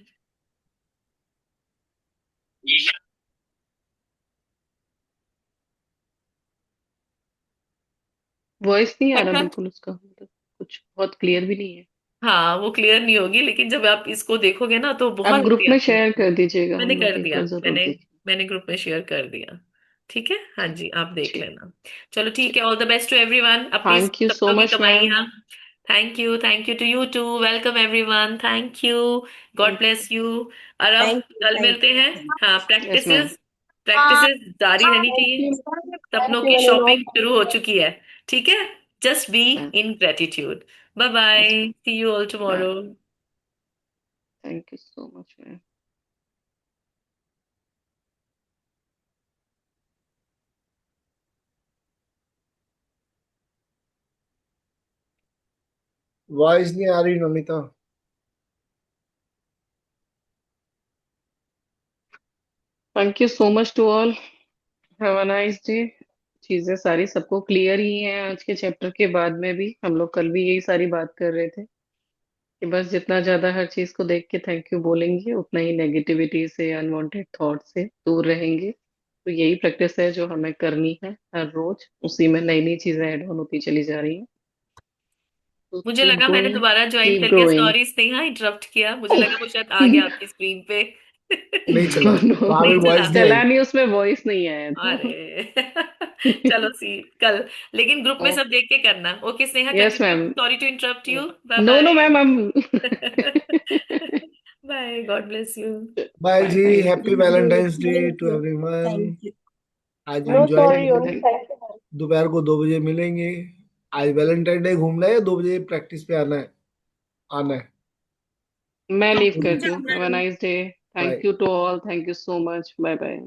वॉइस नहीं आ रहा अच्छा। बिल्कुल उसका, मतलब कुछ बहुत क्लियर भी नहीं है। हाँ, वो क्लियर नहीं होगी, लेकिन जब आप इसको देखोगे ना तो आप बहुत ग्रुप हंसी में आती है। शेयर कर दीजिएगा, मैंने हम लोग कर एक दिया। बार जरूर मैंने देखें। मैंने ग्रुप में शेयर कर दिया। ठीक है, हाँ जी, आप देख ठीक। लेना। चलो ठीक है, all the best to everyone, अपनी थैंक यू सो सबका की मच मैम। कमाइयाँ। Thank you too you too, welcome everyone, thank you. God thank bless you. और अब थैंक यू, कल थैंक मिलते हैं। हाँ, you. Yes ma'am. Practices practices जारी रहनी चाहिए। सपनों की शॉपिंग शुरू हो चुकी है। ठीक है। Just be ma'am. In gratitude. Bye yes bye, ma'am. See you all bye. Tomorrow. Thank you so much ma'am. Voice नहीं आ रही Namita. Thank you so much to all. Have a nice day. चीजें सारी सबको क्लियर ही हैं आज के chapter के बाद में भी, हम लोग कल भी यही सारी बात कर रहे थे कि बस जितना ज्यादा हर चीज को देख के थैंक यू बोलेंगे, उतना ही नेगेटिविटी से, अनवांटेड थॉट से दूर रहेंगे। तो यही प्रैक्टिस है जो हमें करनी है हर रोज, उसी में नई नई चीजें ऐड ऑन होती चली जा रही हैं। तो मुझे कीप लगा मैंने गोइंग, दोबारा ज्वाइन कीप करके ग्रोइंग। सॉरी स्नेहा, इंटरप्ट किया, मुझे लगा वो शायद आ गया आपकी स्क्रीन पे। नहीं चला, नो नो, वहां पे नहीं चला? वॉइस नहीं आई। चला नहीं, उसमें वॉइस नहीं आया था। अरे। चलो सी, कल लेकिन ग्रुप में सब देख के करना। Okay Sneha, yes continue, ma'am. Sorry to interrupt you, bye no no bye. Ma'am, हम bye, God bless you. Bye bye. जी, thank you. Happy valentine's day thank to you, everyone. Thank you. आज no enjoy sorry, thank करेंगे, thank दोपहर को 2 बजे मिलेंगे। आज Valentine day घूमना है या 2 बजे प्रैक्टिस पे आना है? आना है। मैं लीव जल्दी करती हूँ। Have a nice day. Bye. Thank you to all, thank you so much, bye bye.